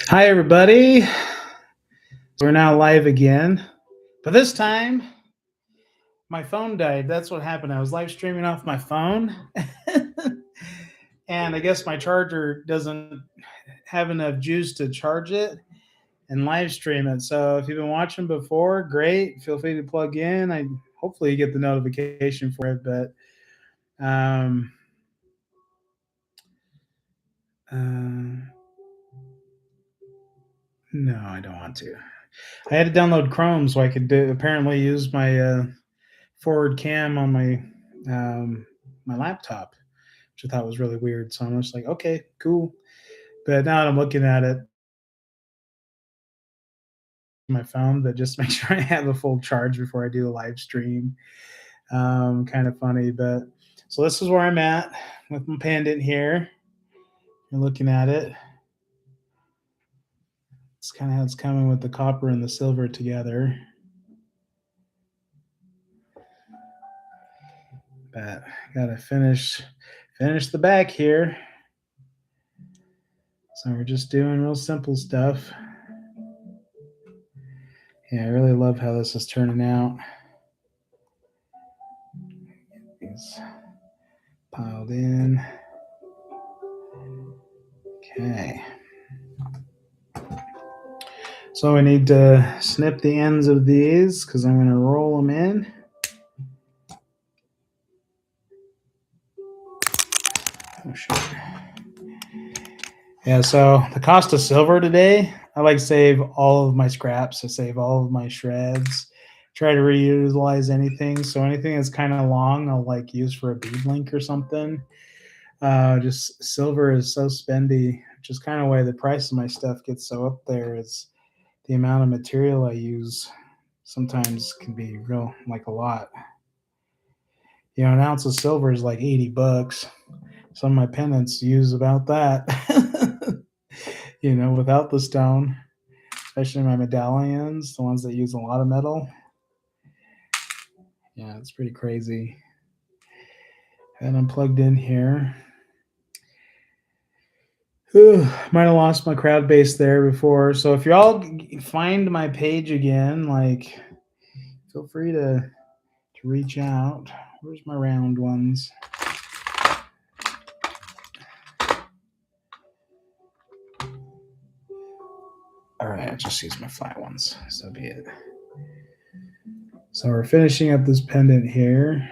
Hi, everybody. We're now live again, but this time my phone died. That's what happened. I was live streaming off my phone, and I guess my charger doesn't have enough juice to charge it and live stream it. So if you've been watching before, great. Feel free to plug in. I hopefully you get the notification for it, but no, I don't want to. I had to download Chrome so I could apparently use my forward cam on my laptop, which I thought was really weird. So I'm just like, okay, cool. But now that I'm looking at it, my phone, but just make sure I have a full charge before I do a live stream. Kind of funny, but so this is where I'm at with my pendant here. You're looking at it. It's kind of how it's coming with the copper and the silver together. But gotta finish the back here. So we're just doing real simple stuff. Yeah, I really love how this is turning out. These piled in. Okay. So I need to snip the ends of these because I'm going to roll them in. Oh, shit. Yeah, so the cost of silver today, I like save all of my scraps. I save all of my shreds. Try to reutilize anything. So anything that's kind of long, I'll like use for a bead link or something. Just silver is so spendy, which is kind of why the price of my stuff gets so up there. Is the amount of material I use sometimes can be real, like a lot. You know, an ounce of silver is like $80. Some of my pendants use about that. You know, without the stone, especially my medallions, the ones that use a lot of metal. Yeah, it's pretty crazy. And I'm plugged in here. Might have lost my crowd base there before. So if y'all find my page again, like, feel free to reach out. Where's my round ones? All right, I'll just use my flat ones. So be it. So we're finishing up this pendant here.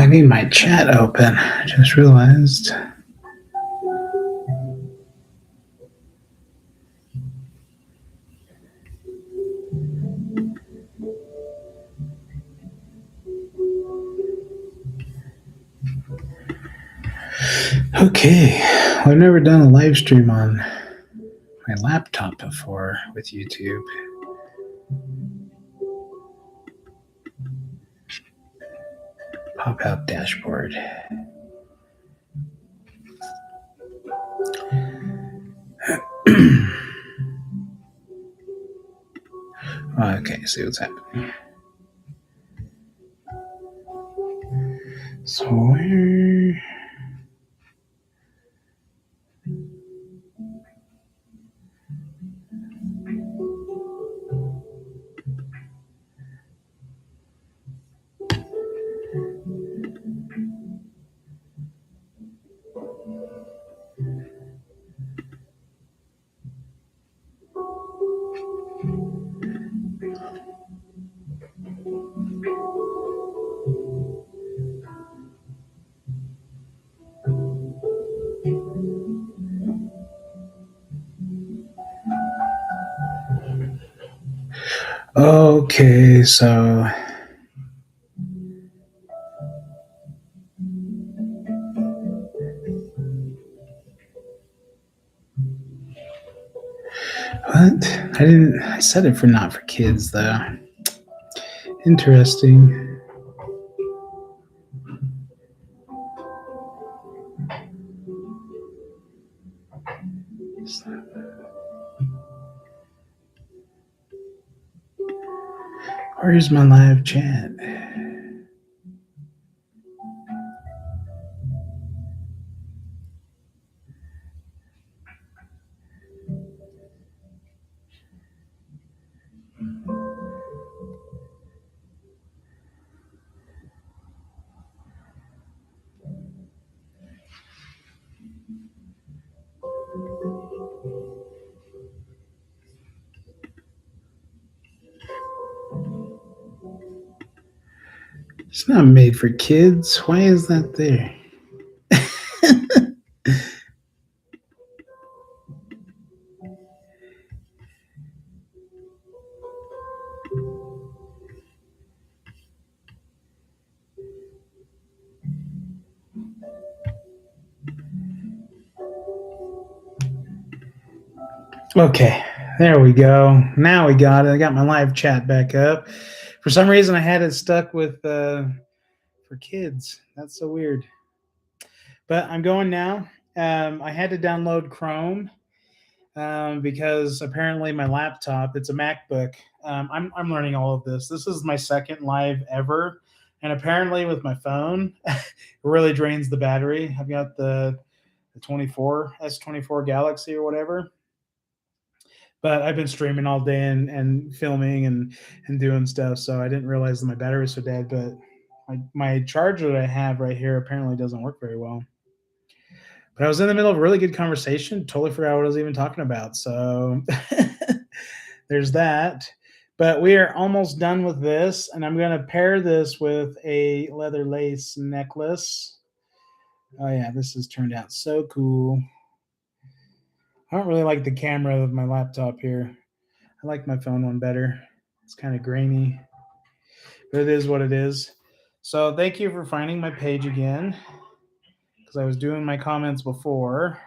I need my chat open. I just realized. Okay, well, I've never done a live stream on my laptop before with YouTube. Pop out dashboard. Okay, see what's happening. So where? Okay, so what? I said it for not for kids though. Interesting. Where's my live chat? It's not made for kids. Why is that there? Okay, there we go. Now we got it. I got my live chat back up. For some reason, I had it stuck with for kids. That's so weird. But I'm going now. I had to download Chrome because apparently my laptop, it's a MacBook. I'm learning all of this. This is my second live ever. And apparently with my phone, it really drains the battery. I've got the 24 S24 Galaxy or whatever. But I've been streaming all day and filming and doing stuff. So I didn't realize that my battery was so dead. But my charger that I have right here apparently doesn't work very well. But I was in the middle of a really good conversation, totally forgot what I was even talking about. So there's that. But we are almost done with this, and I'm going to pair this with a leather lace necklace. Oh, yeah, this has turned out so cool. I don't really like the camera of my laptop here. I like my phone one better. It's kind of grainy, but it is what it is. So thank you for finding my page again, because I was doing my comments before.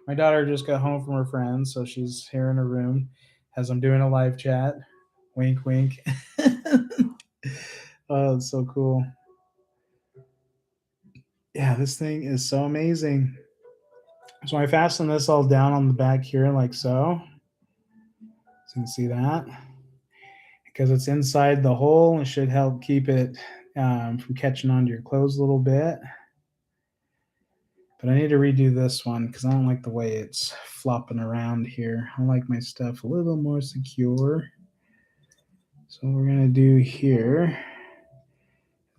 My daughter just got home from her friends, so she's here in her room as I'm doing a live chat. Wink, wink. Oh, it's so cool. Yeah, this thing is so amazing. So I fasten this all down on the back here like so. So you can see that. Because it's inside the hole, it should help keep it from catching onto your clothes a little bit. But I need to redo this one because I don't like the way it's flopping around here. I like my stuff a little more secure. So what we're going to do here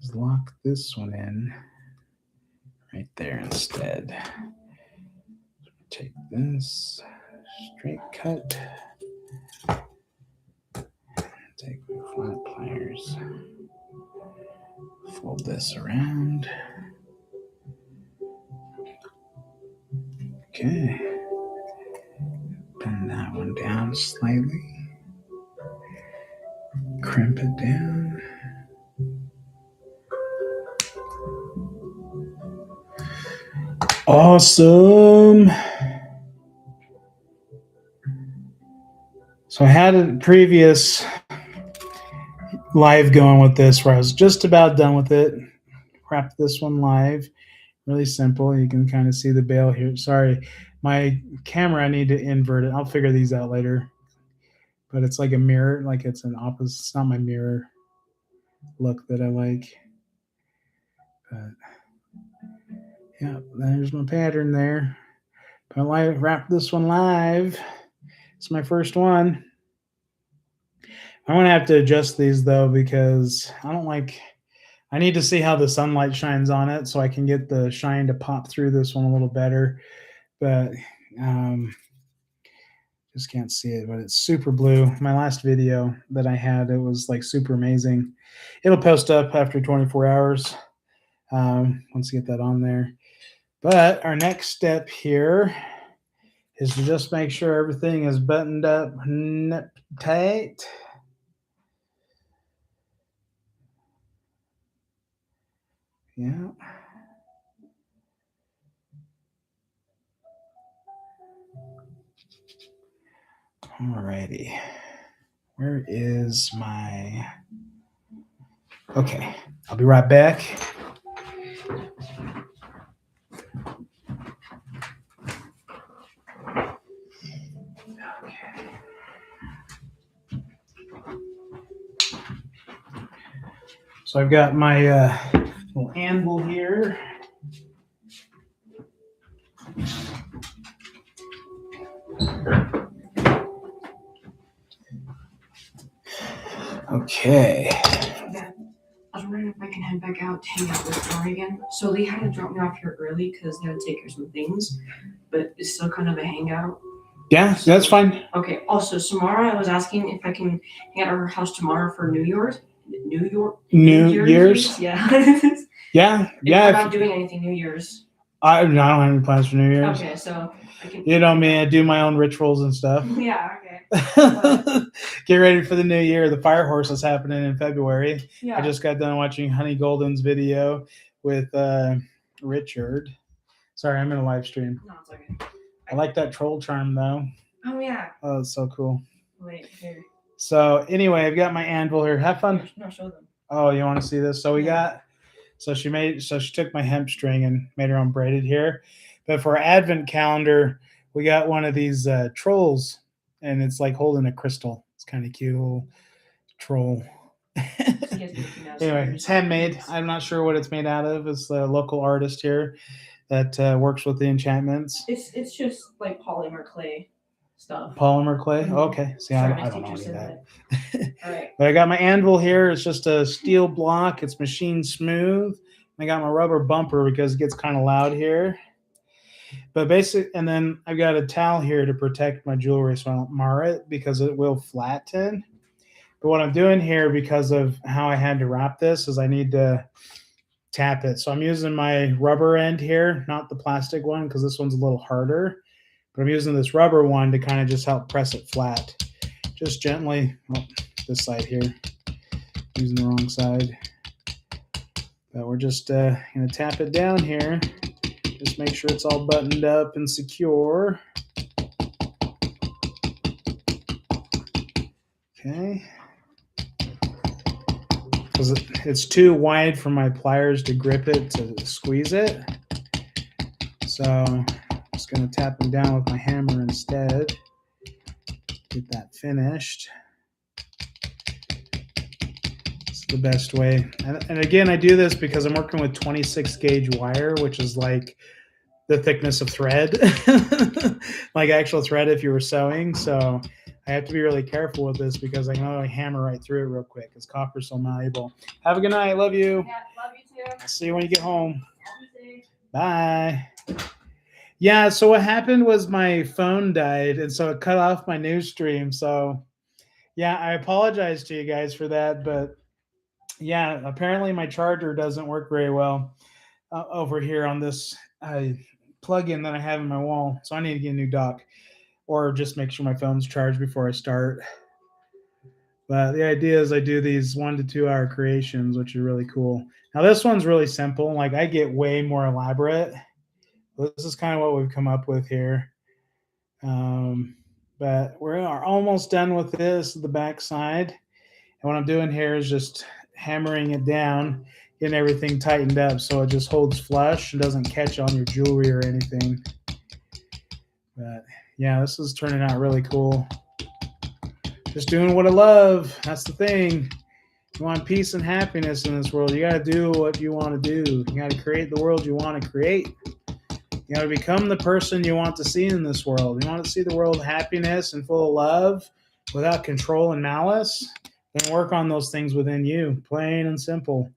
is lock this one in right there instead. Take this straight cut. Take my flat pliers. Fold this around. Okay. Bend that one down slightly. Crimp it down. Awesome. So I had a previous live going with this where I was just about done with it. Wrapped this one live. Really simple. You can kind of see the bail here. Sorry, my camera, I need to invert it. I'll figure these out later. But it's like a mirror, like it's an opposite. It's not my mirror look that I like. But yeah, there's my pattern there. But I wrap this one live. It's my first one. I'm gonna have to adjust these though because I need to see how the sunlight shines on it so I can get the shine to pop through this one a little better. But just can't see it, but it's super blue. My last video that I had, it was like super amazing. It'll post up after 24 hours once you get that on there. But our next step here is to just make sure everything is buttoned up tight. Yeah. Alrighty. Where is my... Okay, I'll be right back. So I've got my little anvil here. Okay. I was wondering if I can head back out to hang out with Tori again. So Lee had to drop me off here early because they had to take care of some things, but it's still kind of a hangout. Yeah, that's fine. Okay. Also, Samara, I was asking if I can hang out at her house tomorrow for New Year's. New Year's? Yeah. Yeah. Yeah. I'm not doing anything New Year's. I don't have any plans for New Year's. Okay, so I can. You know me, I do my own rituals and stuff. Yeah. Okay. Get ready for the new year. The fire horse is happening in February. Yeah. I just got done watching Honey Golden's video with Richard. Sorry, I'm in a live stream. No, it's okay. I like that troll charm though. Oh yeah. Oh, it's so cool. Wait here. So anyway, I've got my anvil here. Have fun. No, show them. Oh, you want to see this? So we got. So she took my hemp string and made her own braided here. But for our advent calendar, we got one of these trolls, and it's like holding a crystal. It's kind of cute little troll. Anyway, it's handmade. I'm not sure what it's made out of. It's a local artist here that works with the enchantments. It's just like polymer clay stuff. Polymer clay? Mm-hmm. Okay. See, I don't know any of that. All right. But I got my anvil here. It's just a steel block. It's machine smooth. I got my rubber bumper because it gets kind of loud here. But and then I've got a towel here to protect my jewelry so I don't mar it because it will flatten. But what I'm doing here because of how I had to wrap this is I need to tap it. So I'm using my rubber end here, not the plastic one because this one's a little harder. But I'm using this rubber one to kind of just help press it flat. Just gently, this side here, using the wrong side. But we're just going to tap it down here. Just make sure it's all buttoned up and secure. Okay. Because it's too wide for my pliers to grip it, to squeeze it. So I'm just going to tap them down with my hammer instead. Get that finished. It's the best way. And again, I do this because I'm working with 26 gauge wire, which is like the thickness of thread, like actual thread if you were sewing. So I have to be really careful with this because I can only hammer right through it real quick because copper's so malleable. Have a good night. Love you. Yeah, love you too. I'll see you when you get home. Bye. Yeah, so what happened was my phone died, and so it cut off my news stream. So, yeah, I apologize to you guys for that, but yeah, apparently my charger doesn't work very well over here on this plug-in that I have in my wall. So I need to get a new dock or just make sure my phone's charged before I start. But the idea is I do these 1 to 2 hour creations, which are really cool. Now this one's really simple. Like I get way more elaborate. This is kind of what we've come up with here. But we're almost done with this, the back side. And what I'm doing here is just hammering it down, getting everything tightened up so it just holds flush and doesn't catch on your jewelry or anything. But yeah, this is turning out really cool. Just doing what I love. That's the thing. You want peace and happiness in this world. You got to do what you want to do. You got to create the world you want to create. You got to become the person you want to see in this world. You want to see the world happiness and full of love without control and malice. Then work on those things within you, plain and simple.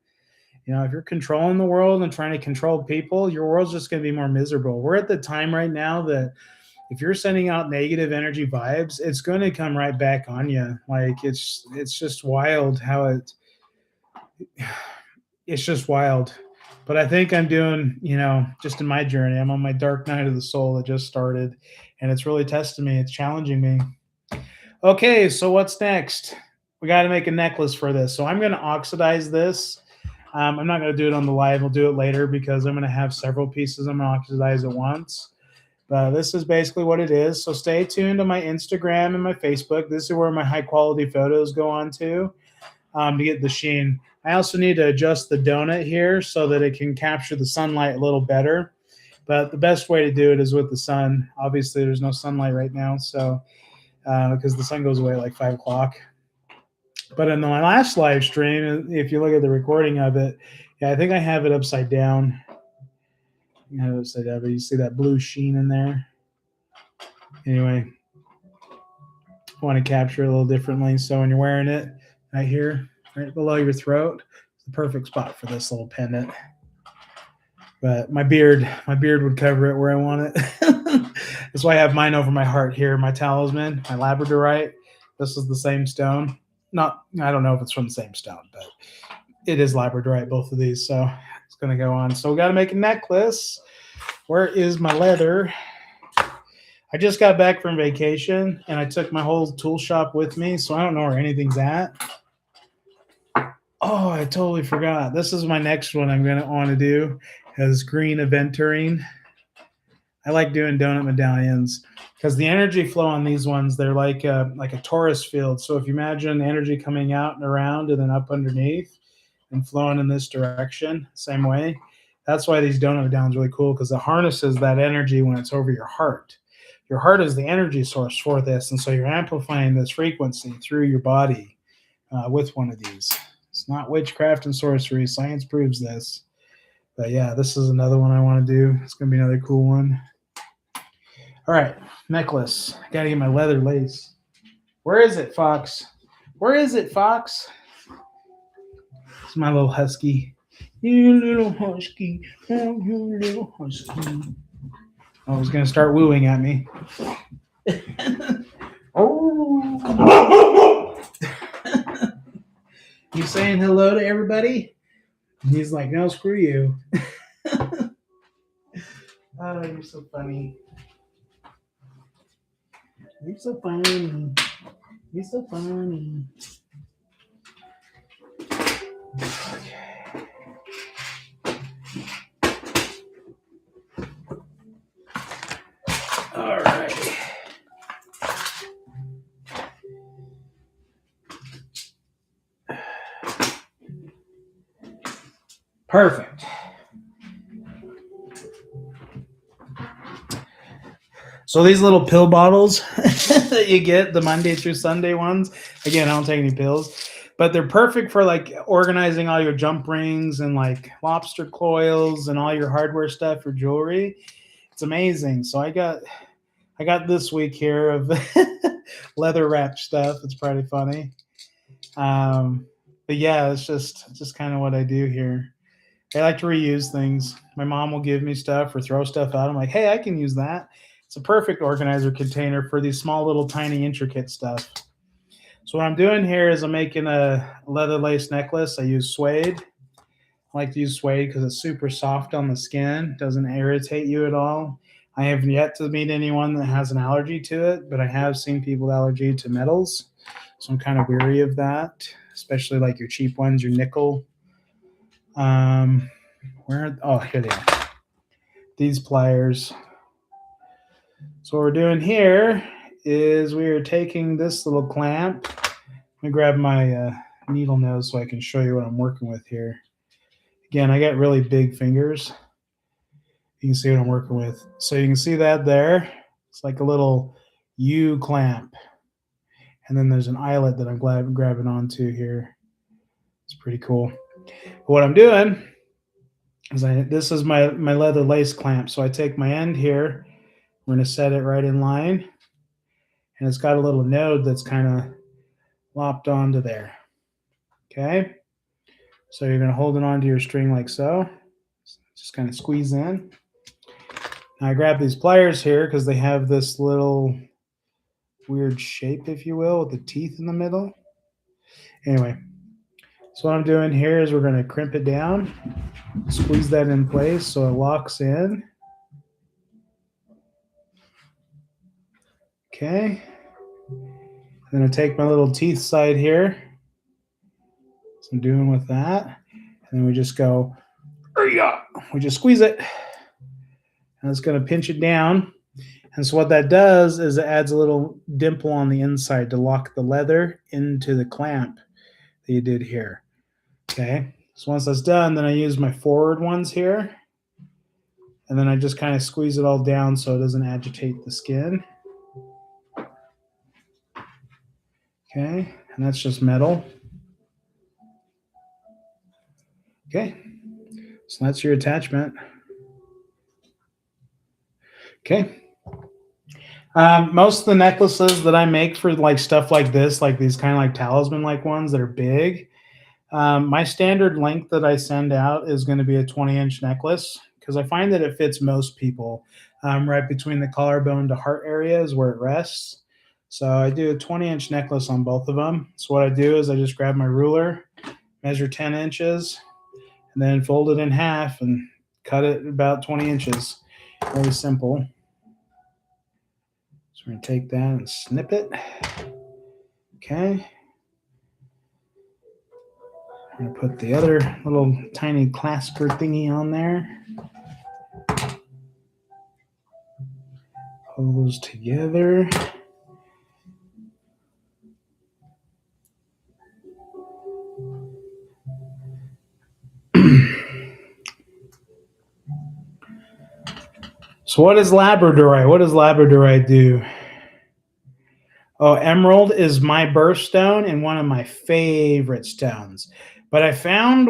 If you're controlling the world and trying to control people, your world's just going to be more miserable. We're at the time right now that if you're sending out negative energy vibes, it's going to come right back on you. Like it's just wild how it's just wild. But I think I'm doing, just in my journey, I'm on my dark night of the soul that just started, and it's really testing me. It's challenging me. Okay, so what's next? We got to make a necklace for this. So I'm going to oxidize this. I'm not going to do it on the live. We'll do it later because I'm going to have several pieces I'm going to oxidize at once. But this is basically what it is. So stay tuned to my Instagram and my Facebook. This is where my high quality photos go on to get the sheen. I also need to adjust the donut here so that it can capture the sunlight a little better. But the best way to do it is with the sun. Obviously, there's no sunlight right now, so because the sun goes away at like 5 o'clock. But in my last live stream, if you look at the recording of it, yeah, I think I have it upside down. You have it upside down, but you see that blue sheen in there. Anyway, I want to capture it a little differently. So when you're wearing it right here, right below your throat, it's the perfect spot for this little pendant. But my beard would cover it where I want it. That's why I have mine over my heart here, my talisman, my labradorite. This is the same stone. I don't know if it's from the same stone, but it is labradorite, both of these. So it's going to go on. So we got to make a necklace. Where is my leather? I just got back from vacation, and I took my whole tool shop with me, so I don't know where anything's at. Oh, I totally forgot. This is my next one I'm going to want to do, is green aventurine. I like doing donut medallions because the energy flow on these ones, they're like a torus field. So if you imagine energy coming out and around and then up underneath and flowing in this direction, same way. That's why these donut medallions are really cool, because it harnesses that energy when it's over your heart. Your heart is the energy source for this, and so you're amplifying this frequency through your body with one of these. It's not witchcraft and sorcery. Science proves this. But yeah, this is another one I want to do. It's going to be another cool one. All right, necklace. I got to get my leather lace. Where is it, Fox? Where is it, Fox? It's my little husky. You little husky. Oh, you little husky. Oh, he's going to start wooing at me. Oh. You saying hello to everybody? And he's like, no, screw you. Oh, you're so funny. You're so funny. You're so funny. Okay. All right. Perfect. So these little pill bottles that you get, the Monday through Sunday ones, again, I don't take any pills, but they're perfect for like organizing all your jump rings and like lobster coils and all your hardware stuff for jewelry. It's amazing. So I got this week here of leather wrapped stuff. It's pretty funny. But yeah, it's just kind of what I do here. I like to reuse things. My mom will give me stuff or throw stuff out. I'm like, hey, I can use that. It's a perfect organizer container for these small, little, tiny, intricate stuff. So what I'm doing here is I'm making a leather lace necklace. I use suede. I like to use suede because it's super soft on the skin, doesn't irritate you at all. I have yet to meet anyone that has an allergy to it, but I have seen people with allergy to metals. So I'm kind of weary of that, especially like your cheap ones, your nickel. Here they are. These pliers. So what we're doing here is we are taking this little clamp. Let me grab my needle nose so I can show you what I'm working with here. Again, I got really big fingers. You can see what I'm working with. So you can see that there. It's like a little U clamp. And then there's an eyelet that I'm grabbing onto here. It's pretty cool. But what I'm doing is this is my leather lace clamp. So I take my end here. We're going to set it right in line. And it's got a little node that's kind of lopped onto there. Okay. So you're going to hold it onto your string like so. Just kind of squeeze in. Now I grab these pliers here because they have this little weird shape, if you will, with the teeth in the middle. Anyway, so what I'm doing here is we're going to crimp it down, squeeze that in place so it locks in. Okay. I'm going to take my little teeth side here. So I'm doing with that. And then we just go, we just squeeze it. And it's going to pinch it down. And so what that does is it adds a little dimple on the inside to lock the leather into the clamp that you did here. Okay. So once that's done, then I use my forward ones here. And then I just kind of squeeze it all down so it doesn't agitate the skin. Okay. And that's just metal. Okay. So that's your attachment. Okay. Most of the necklaces that I make for like stuff like this, like these kind of like talisman like ones that are big, my standard length that I send out is going to be a 20-inch necklace because I find that it fits most people. Right between the collarbone to heart area is where it rests. So I do a 20-inch necklace on both of them. So what I do is I just grab my ruler, measure 10 inches, and then fold it in half and cut it about 20 inches. Very simple. So we're going to take that and snip it. Okay. I'm going to put the other little tiny clasper thingy on there. Pull those together. So what is labradorite? What does labradorite do? Oh, emerald is my birthstone and one of my favorite stones. But I found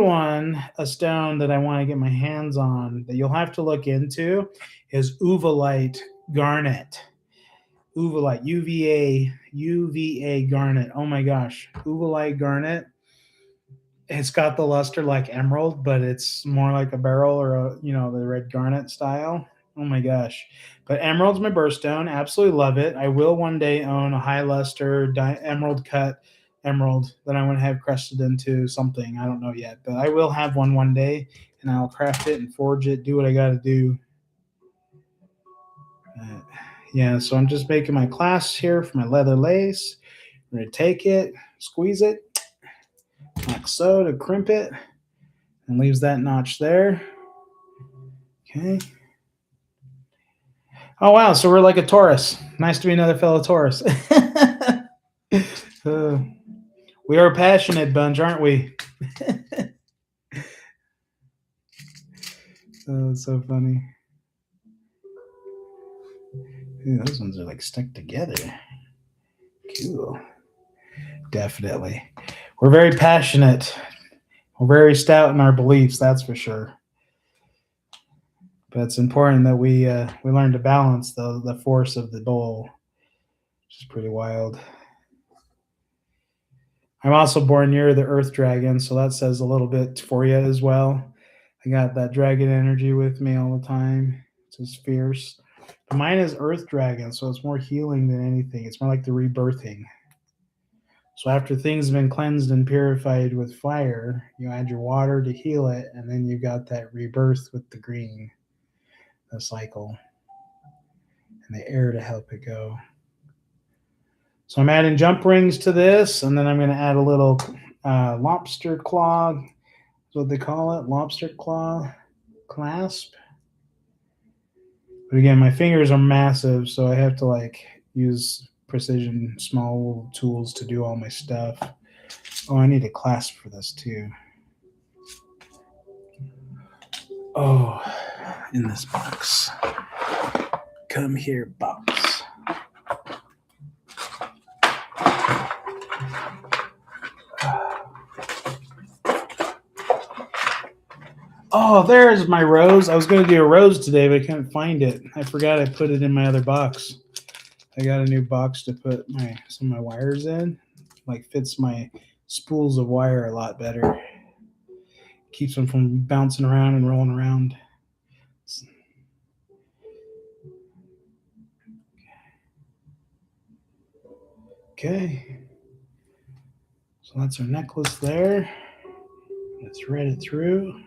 a stone that I want to get my hands on that you'll have to look into is uvalite garnet. Uvalite, UVA garnet. Oh my gosh, uvalite garnet. It's got the luster like emerald, but it's more like a beryl or the red garnet style. Oh my gosh. But emerald's my birthstone. Absolutely love it. I will one day own a high luster emerald cut emerald that I want to have crusted into something. I don't know yet, but I will have one day and I'll craft it and forge it, do what I got to do. Yeah, so I'm just making my clasps here for my leather lace. I'm going to take it, squeeze it, like so to crimp it, and leaves that notch there. Okay. Oh, wow. So we're like a Taurus. Nice to be another fellow Taurus. We are a passionate bunch, aren't we? Oh, it's so funny. Ooh, those ones are like stuck together. Cool. Definitely. We're very passionate. We're very stout in our beliefs, that's for sure. But it's important that we learn to balance the force of the bowl, which is pretty wild. I'm also born near the Earth Dragon, so that says a little bit for you as well. I got that dragon energy with me all the time. It's just fierce. Mine is Earth Dragon, so it's more healing than anything. It's more like the rebirthing. So after things have been cleansed and purified with fire, you add your water to heal it, and then you got that rebirth with the green, the cycle, and the air to help it go. So I'm adding jump rings to this, and then I'm going to add a little lobster claw. That's what they call it, lobster claw clasp. But again, my fingers are massive, so I have to like use precision small tools to do all my stuff. Oh, I need a clasp for this too. Oh, in this box. Come here, box. Oh, there's my rose. I was going to do a rose today, but I couldn't find it. I forgot I put it in my other box. I got a new box to put some of my wires in. Like fits my spools of wire a lot better. Keeps them from bouncing around and rolling around. Okay. So that's our necklace there. Let's thread it through.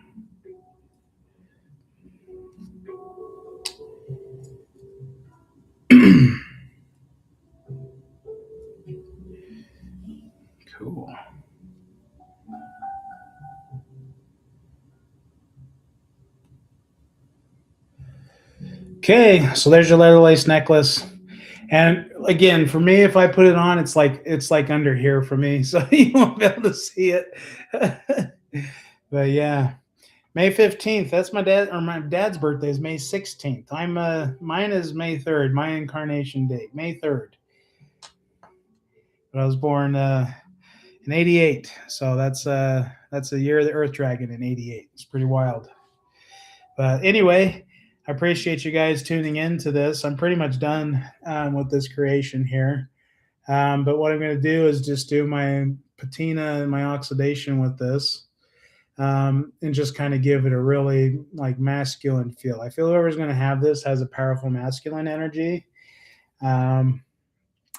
Cool. Okay, so there's your leather lace necklace. And again, for me, if I put it on, it's like under here for me, so you won't be able to see it. But yeah, May 15th. That's my dad's birthday is May 16th. Mine is May 3rd. My incarnation date, May 3rd. But I was born in '88, so that's a year of the Earth Dragon in '88. It's pretty wild. But anyway, I appreciate you guys tuning in to this. I'm pretty much done with this creation here. But what I'm going to do is just do my patina and my oxidation with this, and just kind of give it a really like masculine feel. I feel whoever's going to have this has a powerful masculine energy.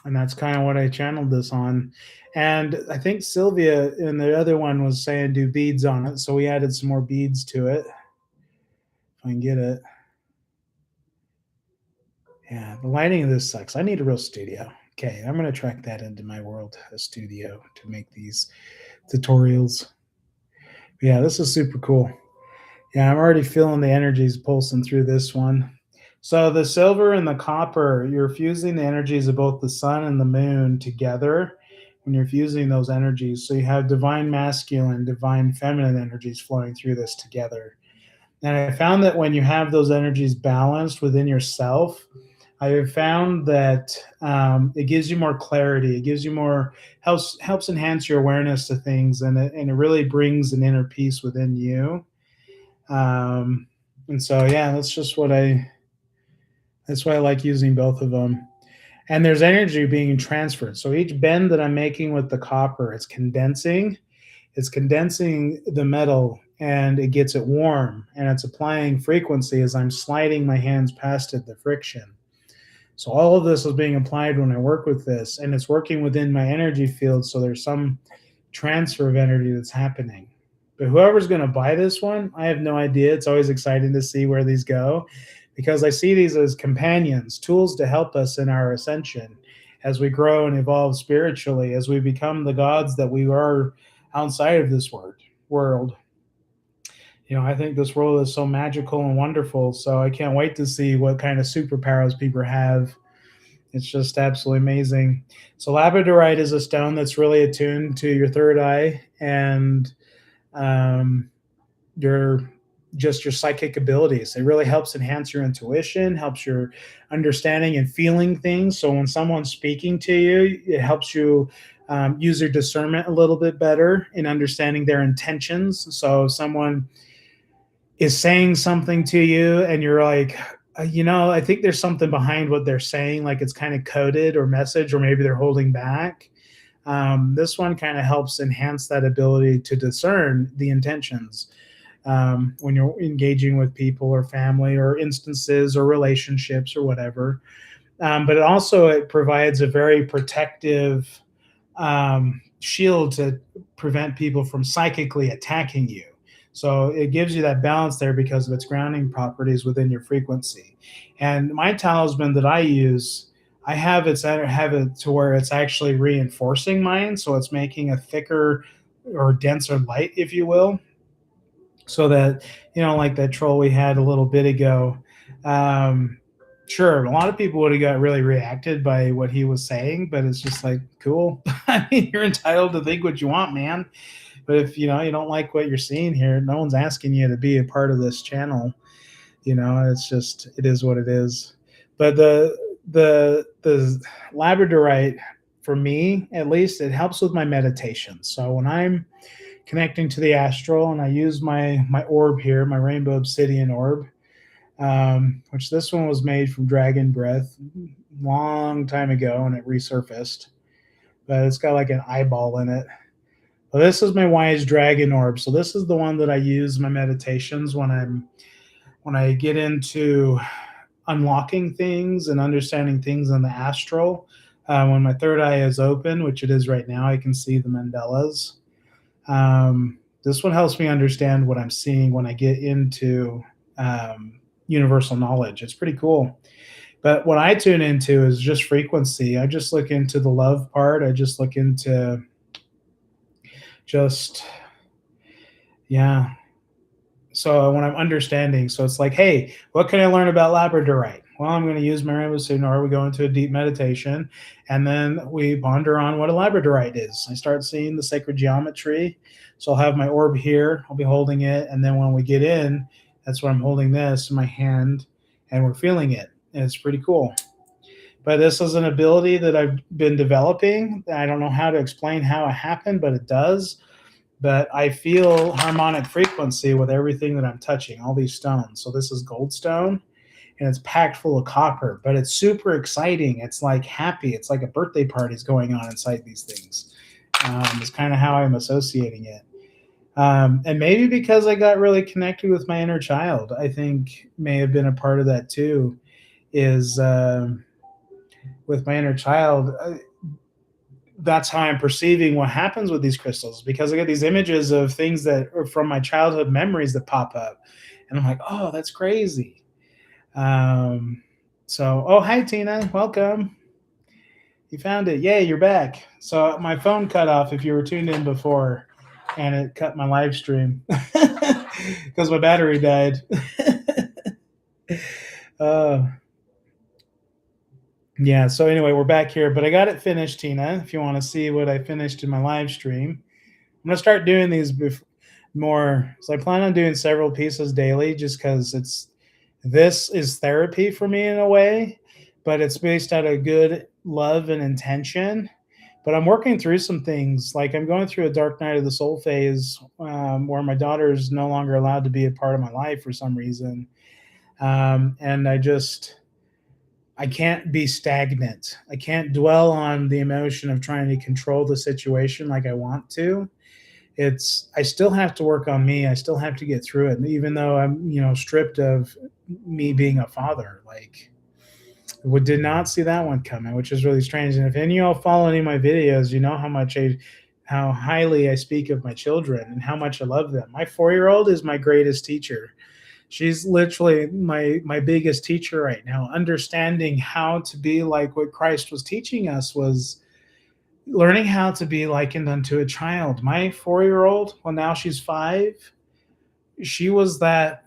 And that's kind of what I channeled this on. And I think Sylvia in the other one was saying do beads on it. So we added some more beads to it. If I can get it. Yeah, the lighting of this sucks. I need a real studio. Okay, I'm going to track that into my world, a studio, to make these tutorials. Yeah, this is super cool. Yeah, I'm already feeling the energies pulsing through this one. So the silver and the copper, you're fusing the energies of both the sun and the moon together when you're fusing those energies. So you have divine masculine, divine feminine energies flowing through this together. And I found that when you have those energies balanced within yourself, I have found that it gives you more clarity. It gives you more helps enhance your awareness to things, and it really brings an inner peace within you. And so yeah, that's why I like using both of them. And there's energy being transferred. So each bend that I'm making with the copper, it's condensing the metal, and it gets it warm, and it's applying frequency as I'm sliding my hands past it, the friction. So all of this is being applied when I work with this, and it's working within my energy field. So there's some transfer of energy that's happening. But whoever's going to buy this one, I have no idea. It's always exciting to see where these go, because I see these as companions, tools to help us in our ascension as we grow and evolve spiritually, as we become the gods that we are outside of this world. You know, I think this world is so magical and wonderful. So I can't wait to see what kind of superpowers people have. It's just absolutely amazing. So labradorite is a stone that's really attuned to your third eye and your psychic abilities. It really helps enhance your intuition, helps your understanding and feeling things. So when someone's speaking to you, it helps you use your discernment a little bit better in understanding their intentions. So if someone is saying something to you and you're like, I think there's something behind what they're saying, like it's kind of coded or message, or maybe they're holding back. This one kind of helps enhance that ability to discern the intentions when you're engaging with people or family or instances or relationships or whatever. But it provides a very protective shield to prevent people from psychically attacking you. So it gives you that balance there because of its grounding properties within your frequency. And my talisman that I use, I have it to where it's actually reinforcing mine, so it's making a thicker or denser light, if you will, so that like that troll we had a little bit ago. um sure, a lot of people would have got really reacted by what he was saying, but it's just like, cool. I mean, you're entitled to think what you want, man. But if you don't like what you're seeing here, no one's asking you to be a part of this channel. It's just, it is what it is. But the labradorite, for me at least, it helps with my meditation. So when I'm connecting to the astral and I use my orb here, my rainbow obsidian orb, which this one was made from dragon breath long time ago and it resurfaced, but it's got like an eyeball in it. Well, this is my wise dragon orb. So this is the one that I use in my meditations when I get into unlocking things and understanding things in the astral. When my third eye is open, which it is right now, I can see the mandalas. This one helps me understand what I'm seeing when I get into universal knowledge. It's pretty cool. But what I tune into is just frequency. I just look into the love part. I just look into just, yeah. So when I'm understanding, so it's like, hey, what can I learn about labradorite? Well, I'm going to use my rainbow signal. We go into a deep meditation, and then we ponder on what a labradorite is. I start seeing the sacred geometry. So I'll have my orb here. I'll be holding it, and then when we get in, that's when I'm holding this in my hand, and we're feeling it, and it's pretty cool. But this is an ability that I've been developing. I don't know how to explain how it happened, but it does. But I feel harmonic frequency with everything that I'm touching, all these stones. So this is goldstone, and it's packed full of copper, but it's super exciting. It's like happy. It's like a birthday party's going on inside these things. It's kind of how I'm associating it. And maybe because I got really connected with my inner child, I think may have been a part of that too, is with my inner child. That's how I'm perceiving what happens with these crystals, because I get these images of things that are from my childhood memories that pop up. And I'm like, oh, that's crazy. Oh, hi, Tina. Welcome. You found it. Yay, you're back. So my phone cut off if you were tuned in before, and it cut my live stream because my battery died. Yeah, so anyway, we're back here, but I got it finished, Tina, if you want to see what I finished in my live stream. I'm going to start doing these more. So I plan on doing several pieces daily just because this is therapy for me in a way, but it's based out of good love and intention. But I'm working through some things. Like I'm going through a dark night of the soul phase where my daughter is no longer allowed to be a part of my life for some reason. And I can't be stagnant. I can't dwell on the emotion of trying to control the situation like I want to. I still have to work on me. I still have to get through it. And even though I'm, stripped of me being a father, like we did not see that one coming, which is really strange. And if any of y'all follow any of my videos, you know how highly I speak of my children and how much I love them. My 4-year-old is my greatest teacher. She's literally my biggest teacher right now. Understanding how to be like what Christ was teaching us was learning how to be likened unto a child. My 4-year-old, well, now she's 5. She was that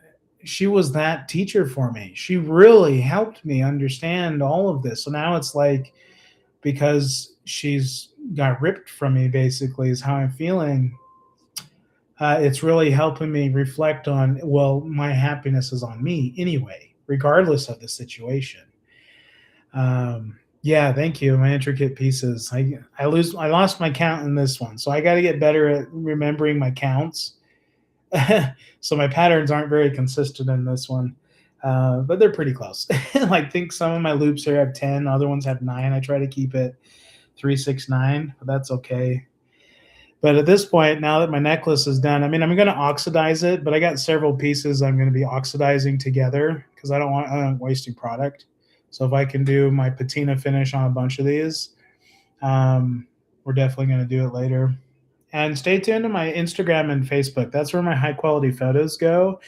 teacher for me. She really helped me understand all of this. So now it's like, because she's got ripped from me, basically, is how I'm feeling. It's really helping me reflect on, well, my happiness is on me anyway, regardless of the situation. Yeah, thank you. My intricate pieces. I lost my count in this one, so I got to get better at remembering my counts. So my patterns aren't very consistent in this one, but they're pretty close. Like, think some of my loops here have 10, other ones have 9. I try to keep it 3, 6, 9, but that's okay. But at this point, now that my necklace is done, I mean, I'm going to oxidize it, but I got several pieces I'm going to be oxidizing together because I don't want wasting product. So if I can do my patina finish on a bunch of these, we're definitely going to do it later. And stay tuned to my Instagram and Facebook. That's where my high quality photos go,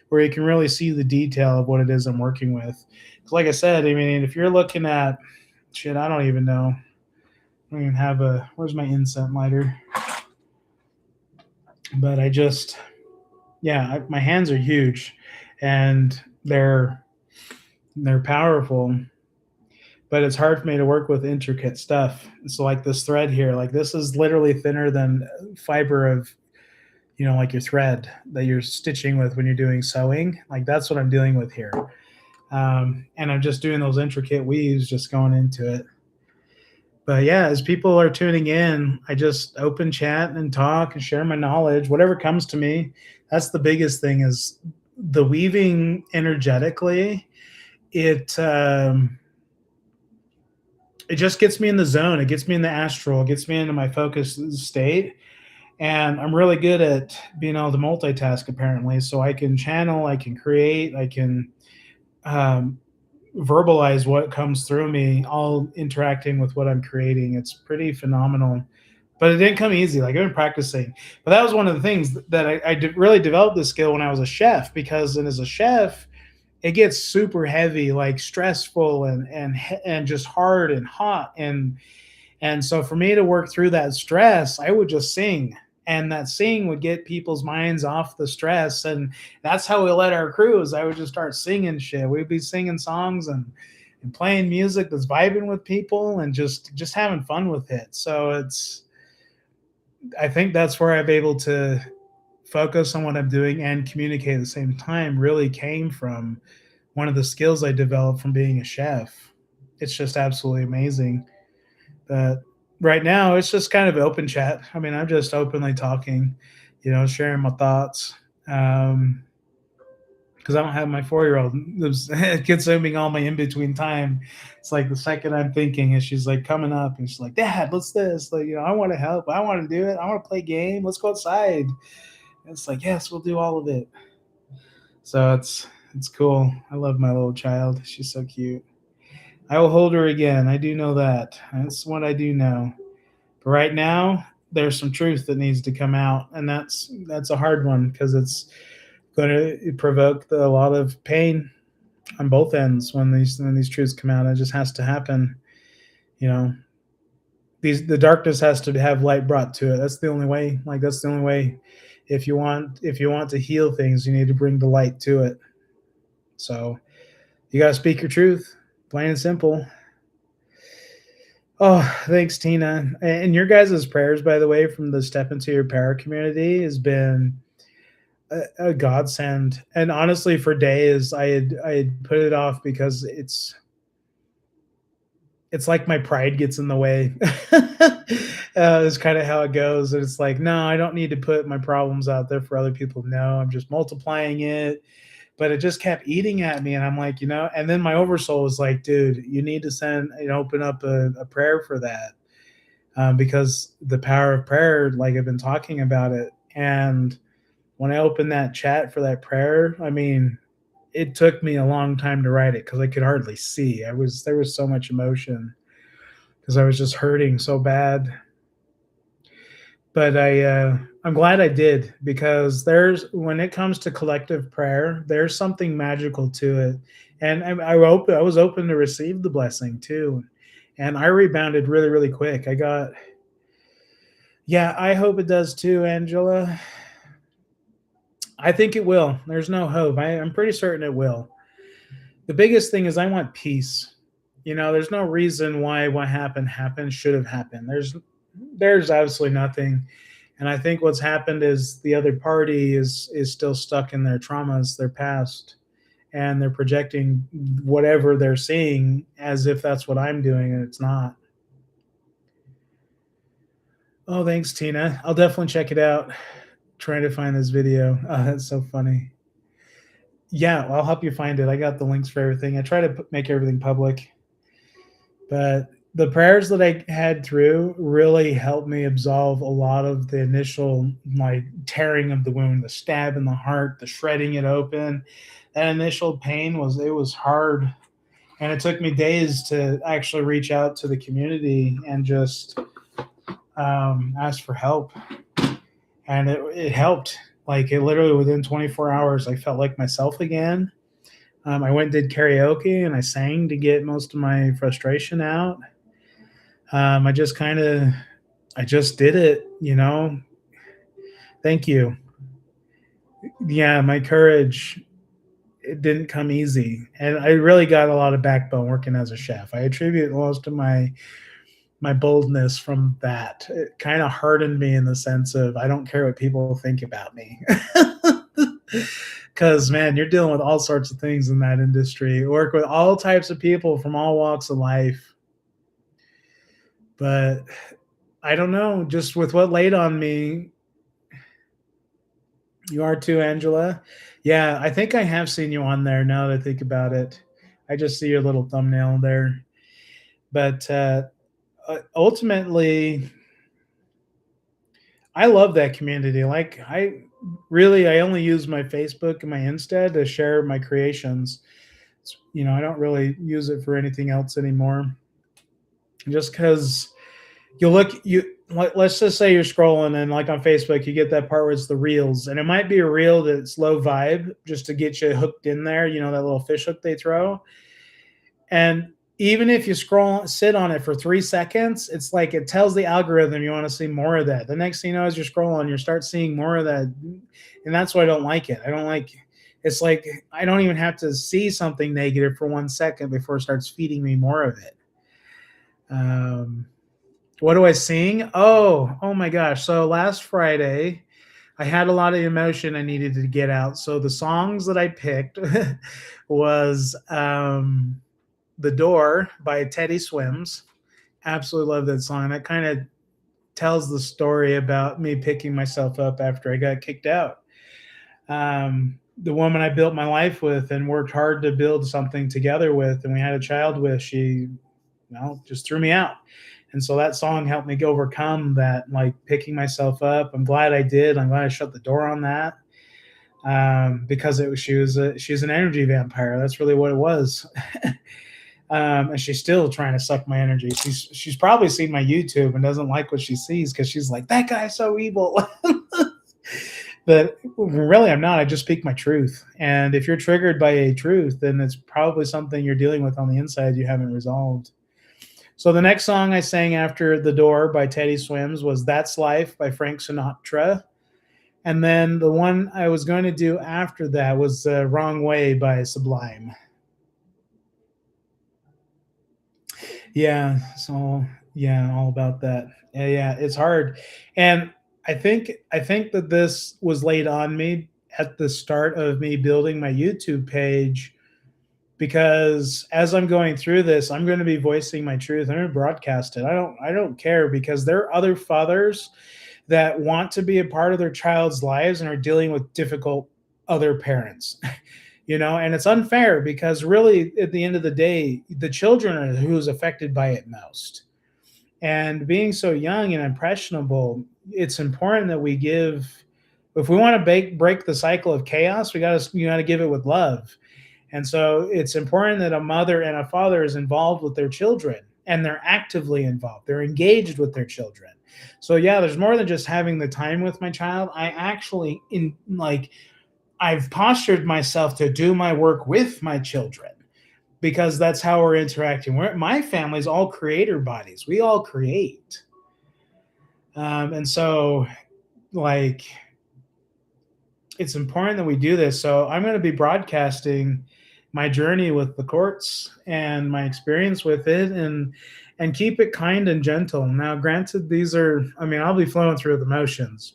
where you can really see the detail of what it is I'm working with. 'Cause like I said, I mean, if you're looking at shit, I don't even know. I don't even have a, where's my incense lighter? But I just, yeah, my hands are huge and they're powerful, but it's hard for me to work with intricate stuff. So like this thread here, like this is literally thinner than fiber of, like your thread that you're stitching with when you're doing sewing. Like that's what I'm dealing with here. And I'm just doing those intricate weaves, just going into it. But yeah, as people are tuning in, I just open chat and talk and share my knowledge, whatever comes to me. That's the biggest thing is the weaving energetically. It just gets me in the zone. It gets me in the astral. It gets me into my focus state. And I'm really good at being able to multitask apparently. So I can channel, I can create, I can um, verbalize what comes through me, all interacting with what I'm creating. It's pretty phenomenal. But it didn't come easy. Like I've been practicing. But that was one of the things that I really developed this skill when I was a chef, because then as a chef, it gets super heavy, like stressful and just hard and hot. And so for me to work through that stress, I would just sing. And that sing would get people's minds off the stress. And that's how we led our crews. I would just start singing shit. We'd be singing songs and playing music that's vibing with people and just having fun with it. So I think that's where I'm able to focus on what I'm doing and communicate at the same time really came from one of the skills I developed from being a chef. It's just absolutely amazing. But right now, it's just kind of open chat. I mean, I'm just openly talking, sharing my thoughts. Because I don't have my 4-year-old consuming all my in between time. It's like the second I'm thinking, and she's like coming up, and she's like, "Dad, what's this?" Like, I want to help. I want to do it. I want to play game. Let's go outside. And it's like, yes, we'll do all of it. So it's cool. I love my little child. She's so cute. I will hold her again. I do know that. That's what I do know. But right now, there's some truth that needs to come out, and that's a hard one because it's going to provoke a lot of pain on both ends when these truths come out. It just has to happen. The darkness has to have light brought to it. That's the only way. Like that's the only way. If you want to heal things, you need to bring the light to it. So you got to speak your truth, plain and simple. Oh, thanks, Tina. And your guys' prayers, by the way, from the Step Into Your Power community has been a godsend. And honestly, for days, I had put it off because it's like my pride gets in the way. It's kind of how it goes. And it's like, no, I don't need to put my problems out there for other people to know. I'm just multiplying it. But it just kept eating at me. And I'm like, and then my oversoul was like, dude, you need to send and open up a prayer for that. Because the power of prayer, like I've been talking about it. And when I opened that chat for that prayer, I mean, it took me a long time to write it because I could hardly see. There was so much emotion because I was just hurting so bad. But I'm glad I did, because when it comes to collective prayer, there's something magical to it, and I was open to receive the blessing too, and I rebounded really really quick. I hope it does too, Angela. I think it will. There's no hope. I'm pretty certain it will. The biggest thing is I want peace. There's no reason why what happened should have happened. There's absolutely nothing. And I think what's happened is the other party is still stuck in their traumas, their past, and they're projecting whatever they're seeing as if that's what I'm doing, and it's not. Oh, thanks, Tina. I'll definitely check it out. Trying to find this video. Oh, that's so funny. Yeah, I'll help you find it. I got the links for everything. I try to make everything public. But the prayers that I had through really helped me absolve a lot of the initial like tearing of the wound, the stab in the heart, the shredding it open. That initial pain was hard. And it took me days to actually reach out to the community and just asked for help, and it helped. Like, it literally within 24 hours, I felt like myself again. I went and did karaoke and I sang to get most of my frustration out. I just kind of, I just did it, you know. Thank you. Yeah, my courage, it didn't come easy, and I really got a lot of backbone working as a chef. I attribute most of my boldness from that. It kind of hardened me in the sense of I don't care what people think about me. Because, man, you're dealing with all sorts of things in that industry. You work with all types of people from all walks of life. But I don't know, just with what laid on me, you are too, Angela. Yeah, I think I have seen you on there now that I think about it. I just see your little thumbnail there. But ultimately, I love that community. Like, I only use my Facebook and my Insta to share my creations. I don't really use it for anything else anymore. Just because let's just say you're scrolling and like on Facebook, you get that part where it's the reels, and it might be a reel that's low vibe just to get you hooked in there. That little fish hook they throw. And even if you sit on it for 3 seconds, it's like it tells the algorithm you want to see more of that. The next thing you know, as you're scrolling, you start seeing more of that. And that's why I don't like it. I don't like It's like I don't even have to see something negative for 1 second before it starts feeding me more of it. What do I sing? Oh my gosh. So last Friday, I had a lot of emotion I needed to get out. So the songs that I picked was The Door by Teddy Swims. Absolutely love that song. That kind of tells the story about me picking myself up after I got kicked out. The woman I built my life with and worked hard to build something together with, and we had a child with, she just threw me out. And so that song helped me overcome that, like picking myself up. I'm glad I did. I'm glad I shut the door on that. Because she's an energy vampire. That's really what it was. And she's still trying to suck my energy. She's probably seen my YouTube and doesn't like what she sees because she's like, that guy's so evil. But really, I'm not. I just speak my truth. And if you're triggered by a truth, then it's probably something you're dealing with on the inside you haven't resolved. So the next song I sang after The Door by Teddy Swims was That's Life by Frank Sinatra. And then the one I was going to do after that was Wrong Way by Sublime. Yeah, so yeah, all about that. Yeah, it's hard. And I think that this was laid on me at the start of me building my YouTube page, because as I'm going through this, I'm going to be voicing my truth. I'm going to broadcast it. I don't care, because there are other fathers that want to be a part of their child's lives and are dealing with difficult other parents. And it's unfair, because really at the end of the day, the children are who's affected by it most. And being so young and impressionable, it's important that we give, if we want to break the cycle of chaos, we got to give it with love. And so it's important that a mother and a father is involved with their children, and they're actively involved. They're engaged with their children. So yeah, there's more than just having the time with my child. I actually I've postured myself to do my work with my children, because that's how we're interacting. My family's all creator bodies. We all create. And so, it's important that we do this. So I'm going to be broadcasting my journey with the courts and my experience with it, and keep it kind and gentle. Now, granted, I'll be flowing through the motions,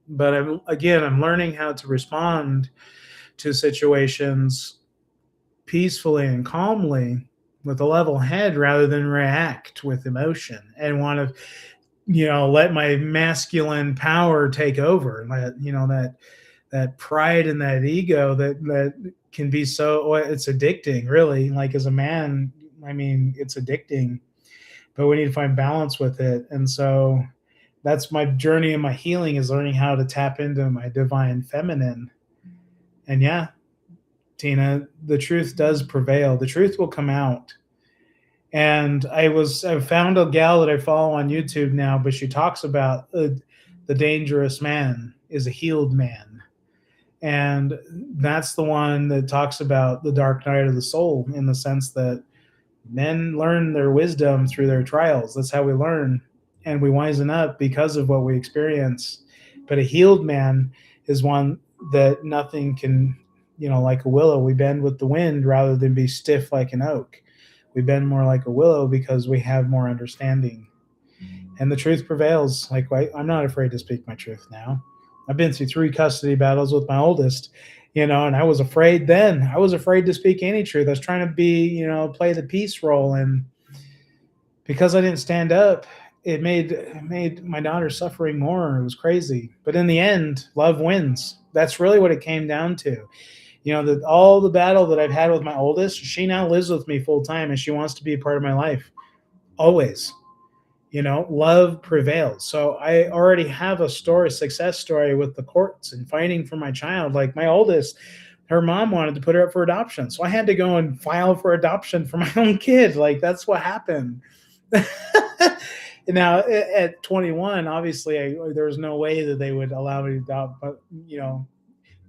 but I'm learning how to respond to situations peacefully and calmly with a level head, rather than react with emotion and want to, let my masculine power take over. That pride and that ego that can be it's addicting, really. Like, as a man, it's addicting, but we need to find balance with it. And so that's my journey and my healing, is learning how to tap into my divine feminine. And yeah, Tina, the truth does prevail. The truth will come out. And I found a gal that I follow on YouTube now, but she talks about the dangerous man is a healed man. And that's the one that talks about the dark night of the soul, in the sense that men learn their wisdom through their trials. That's how we learn. And we wisen up because of what we experience. But a healed man is one that nothing can, like a willow, we bend with the wind rather than be stiff like an oak. We bend more like a willow because we have more understanding. And the truth prevails. Like, I'm not afraid to speak my truth now. I've been through 3 custody battles with my oldest, and I was afraid then. I was afraid to speak any truth. I was trying to play the peace role. And because I didn't stand up, it made my daughter suffering more. It was crazy. But in the end, love wins. That's really what it came down to. All the battle that I've had with my oldest, she now lives with me full time and she wants to be a part of my life. Always. Love prevails. So I already have a success story with the courts and fighting for my child. Like my oldest, her mom wanted to put her up for adoption. So I had to go and file for adoption for my own kid. Like that's what happened. Now at 21, obviously there was no way that they would allow me to adopt, but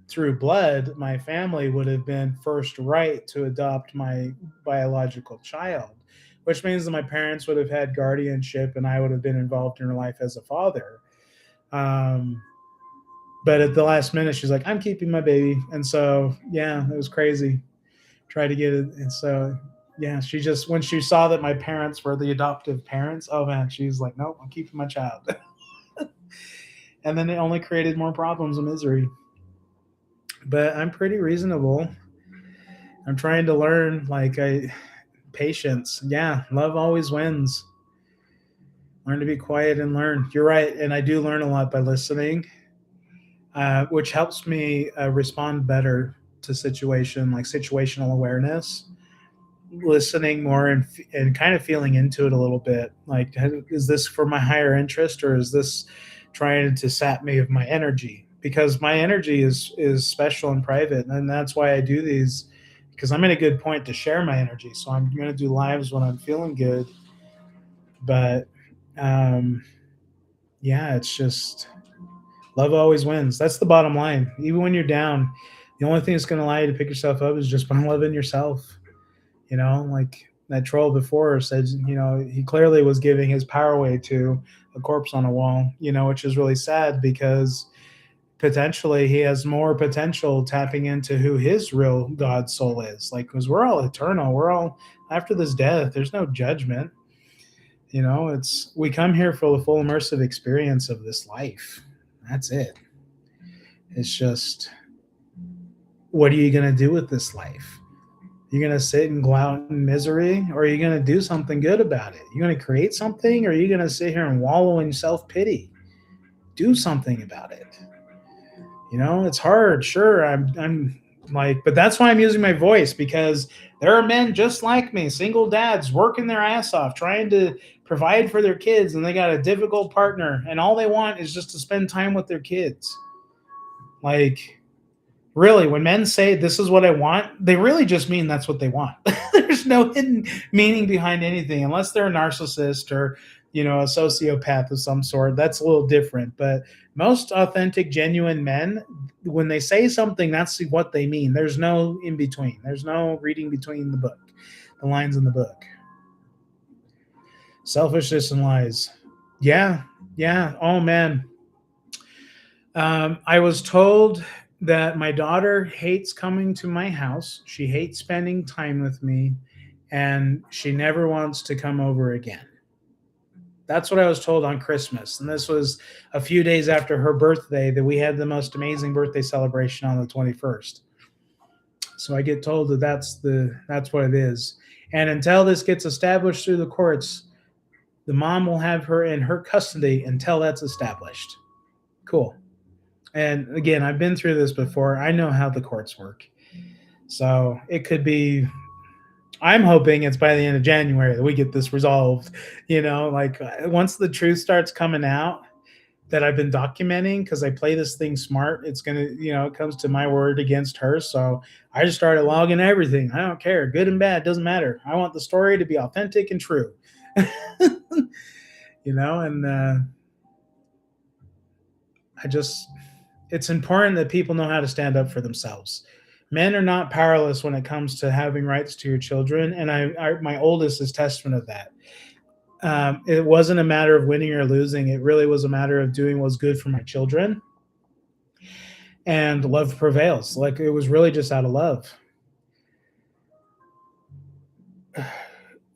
through blood, my family would have been first right to adopt my biological child, which means that my parents would have had guardianship and I would have been involved in her life as a father. Um, but at the last minute, she's like, I'm keeping my baby. And so, yeah, it was crazy. Try to get it. And so, yeah, when she saw that my parents were the adoptive parents, oh man, she's like, nope, I'm keeping my child. And then it only created more problems and misery. But I'm pretty reasonable. I'm trying to learn, patience. Yeah, love always wins. Learn to be quiet and learn. You're right, and I do learn a lot by listening, which helps me respond better to situational awareness. Listening more and kind of feeling into it a little bit. Like, is this for my higher interest, or is this trying to sap me of my energy? Because my energy is special and private, and that's why I do these. Because I'm in a good point to share my energy, so I'm going to do lives when I'm feeling good. But yeah, it's just love always wins. That's the bottom line. Even when you're down, the only thing that's going to allow you to pick yourself up is just by loving yourself. Like that troll before said, he clearly was giving his power away to a corpse on a wall, which is really sad because potentially he has more potential tapping into who his real God soul is. Like, because we're all eternal. We're all, after this death, there's no judgment. We come here for the full immersive experience of this life. That's it. It's just, what are you going to do with this life? You're going to sit and go out in misery, or are you going to do something good about it? You're going to create something, or are you going to sit here and wallow in self-pity? Do something about it. It's hard. Sure. I'm like, but that's why I'm using my voice, because there are men just like me, single dads working their ass off, trying to provide for their kids, and they got a difficult partner, and all they want is just to spend time with their kids. Like, really, when men say this is what I want, they really just mean that's what they want. There's no hidden meaning behind anything, unless they're a narcissist or, a sociopath of some sort. That's a little different. But most authentic, genuine men, when they say something, that's what they mean. There's no in between. There's no reading between the lines in the book. Selfishness and lies. Yeah. Yeah. Oh, man. I was told that my daughter hates coming to my house. She hates spending time with me, and she never wants to come over again. That's what I was told on Christmas. And this was a few days after her birthday, that we had the most amazing birthday celebration on the 21st. So I get told that that's what it is. And until this gets established through the courts, the mom will have her in her custody until that's established. Cool. And again, I've been through this before. I know how the courts work. So it could be, I'm hoping it's by the end of January that we get this resolved. Once the truth starts coming out, that I've been documenting because I play this thing smart. It's gonna, it comes to my word against hers. So I just started logging everything. I don't care, good and bad, doesn't matter. I want the story to be authentic and true. And I just, it's important that people know how to stand up for themselves. Men are not powerless when it comes to having rights to your children, and my oldest is testament of that. It wasn't a matter of winning or losing. It really was a matter of doing what's good for my children, and love prevails. Like, it was really just out of love.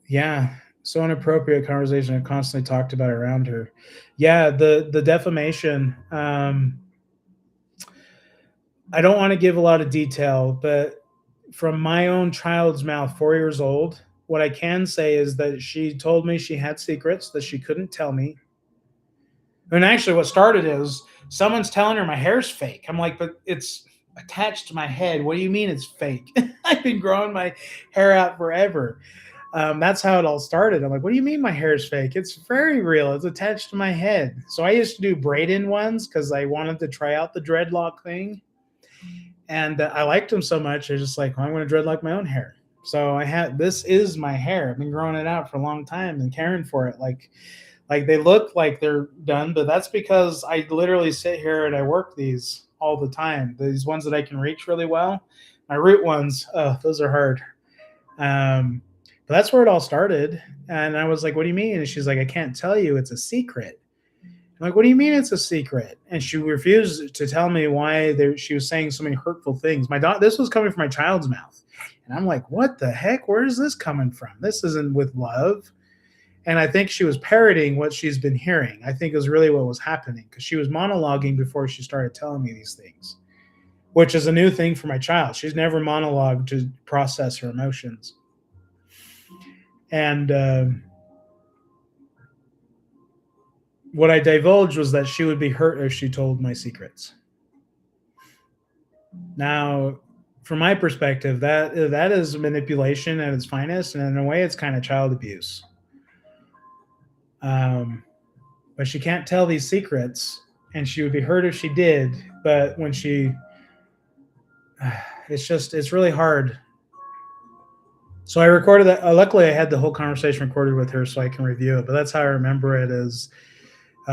Yeah. So inappropriate conversation I constantly talked about around her. Yeah, the defamation. I don't want to give a lot of detail, but from my own child's mouth, 4 years old, what I can say is that she told me she had secrets that she couldn't tell me. And actually, what started is someone's telling her my hair's fake. I'm like, but it's attached to my head. What do you mean it's fake? I've been growing my hair out forever. That's how it all started. I'm like, what do you mean my hair is fake? It's very real. It's attached to my head. So I used to do braid-in ones because I wanted to try out the dreadlock thing. And I liked them so much. I was just like, well, I'm going to dreadlock my own hair. So this is my hair. I've been growing it out for a long time and caring for it. Like they look like they're done, but that's because I literally sit here and I work these all the time. These ones that I can reach really well. My root ones, those are hard. But that's where it all started. And I was like, what do you mean? And she's like, I can't tell you. It's a secret. I'm like, what do you mean it's a secret? And she refused to tell me why she was saying so many hurtful things. This was coming from my child's mouth. And I'm like, what the heck? Where is this coming from? This isn't with love. And I think she was parroting what she's been hearing. I think is really what was happening, because she was monologuing before she started telling me these things, which is a new thing for my child. She's never monologued to process her emotions. And what I divulged was that she would be hurt if she told my secrets. Now, from my perspective, that is manipulation at its finest, and in a way, it's kind of child abuse. But she can't tell these secrets, and she would be hurt if she did. But when it's really hard. So I recorded that. Luckily, I had the whole conversation recorded with her so I can review it. But that's how I remember it is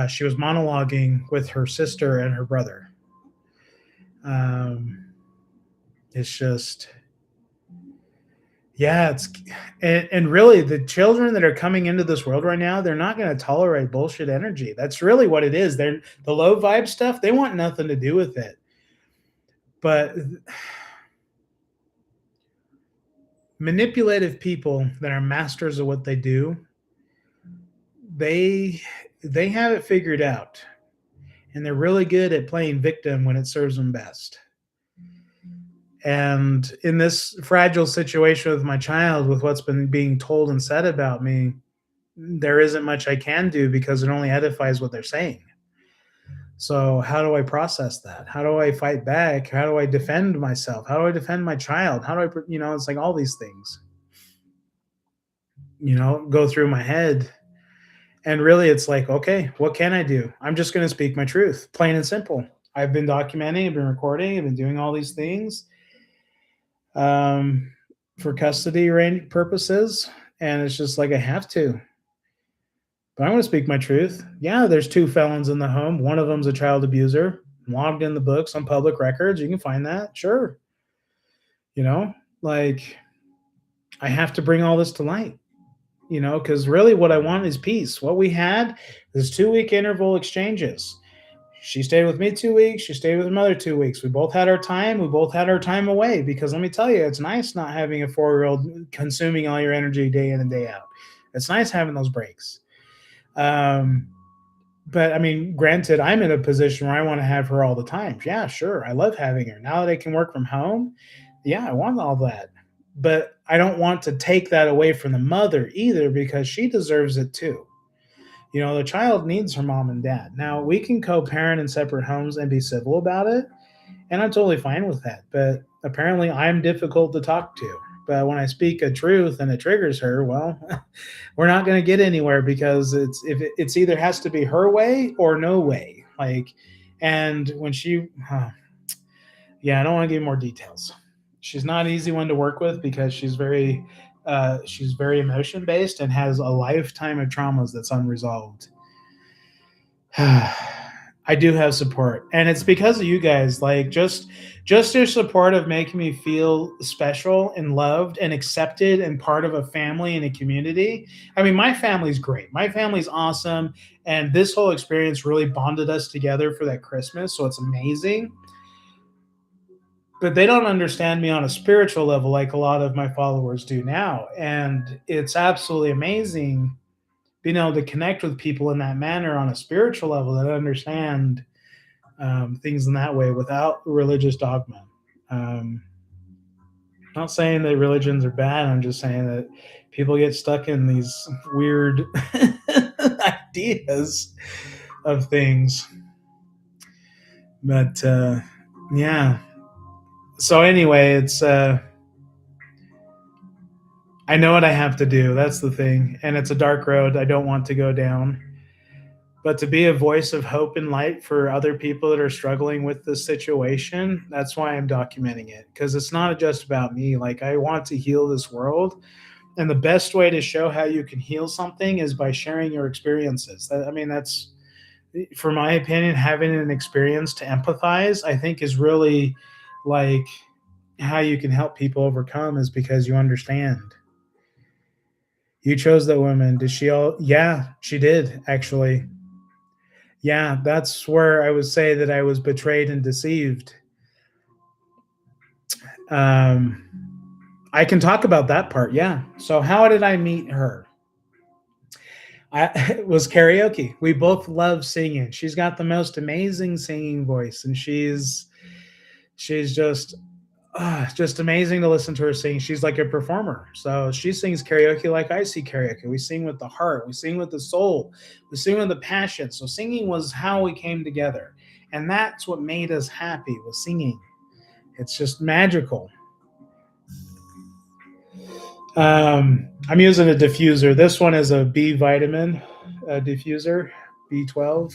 she was monologuing with her sister and her brother. It's just, yeah, and really the children that are coming into this world right now, they're not going to tolerate bullshit energy. That's really what it is. The low vibe stuff, they want nothing to do with it. But manipulative people that are masters of what they do, they have it figured out, and they're really good at playing victim when it serves them best. And in this fragile situation with my child, with what's been being told and said about me, there isn't much I can do because it only edifies what they're saying. So how do I process that? How do I fight back? How do I defend myself? How do I defend my child? How do I, it's like all these things, go through my head. And really, it's like, okay, what can I do? I'm just going to speak my truth, plain and simple. I've been documenting, I've been recording, I've been doing all these things for custody purposes. And it's just like, I have to. But I'm going to speak my truth. Yeah, there's 2 felons in the home. One of them's a child abuser, logged in the books on public records. You can find that. Sure. Like, I have to bring all this to light. Because really what I want is peace. What we had is 2-week interval exchanges. She stayed with me 2 weeks. She stayed with her mother 2 weeks. We both had our time. We both had our time away, because let me tell you, it's nice not having a 4-year-old consuming all your energy day in and day out. It's nice having those breaks. But I mean, granted, I'm in a position where I want to have her all the time. Yeah, sure. I love having her. Now that I can work from home, yeah, I want all that. But I don't want to take that away from the mother either, because she deserves it too. The child needs her mom and dad. Now, we can co-parent in separate homes and be civil about it, and I'm totally fine with that. But apparently I'm difficult to talk to. But when I speak a truth and it triggers her, well, we're not going to get anywhere, because it's either has to be her way or no way. Like, and when she, yeah, I don't want to give more details. She's not an easy one to work with because she's very emotion based and has a lifetime of traumas that's unresolved. I do have support, and it's because of you guys. Like, just your support of making me feel special and loved and accepted and part of a family and a community. I mean, my family's great. My family's awesome, and this whole experience really bonded us together for that Christmas. So it's amazing. But they don't understand me on a spiritual level like a lot of my followers do now, and it's absolutely amazing being able to connect with people in that manner on a spiritual level that understand things in that way without religious dogma. Um, not saying that religions are bad. I'm just saying that people get stuck in these weird ideas of things. But yeah. So anyway, it's I know what I have to do. That's the thing, and it's a dark road I don't want to go down. But to be a voice of hope and light for other people that are struggling with this situation, that's why I'm documenting it, because it's not just about me. Like, I want to heal this world, and the best way to show how you can heal something is by sharing your experiences. I mean, that's, for my opinion, having an experience to empathize, I think, is really like how you can help people overcome, is because you understand. You chose that woman. Did she all? Yeah, she did, actually. Yeah, that's where I would say that I was betrayed and deceived. Um, I can talk about that part. Yeah. So how did I meet her? It was karaoke. We both love singing. She's got the most amazing singing voice, and she's just amazing to listen to her sing. She's like a performer. So she sings karaoke like I see karaoke. We sing with the heart, we sing with the soul, we sing with the passion. So singing was how we came together. And that's what made us happy, was singing. It's just magical. I'm using a diffuser. This one is a B vitamin diffuser, B12.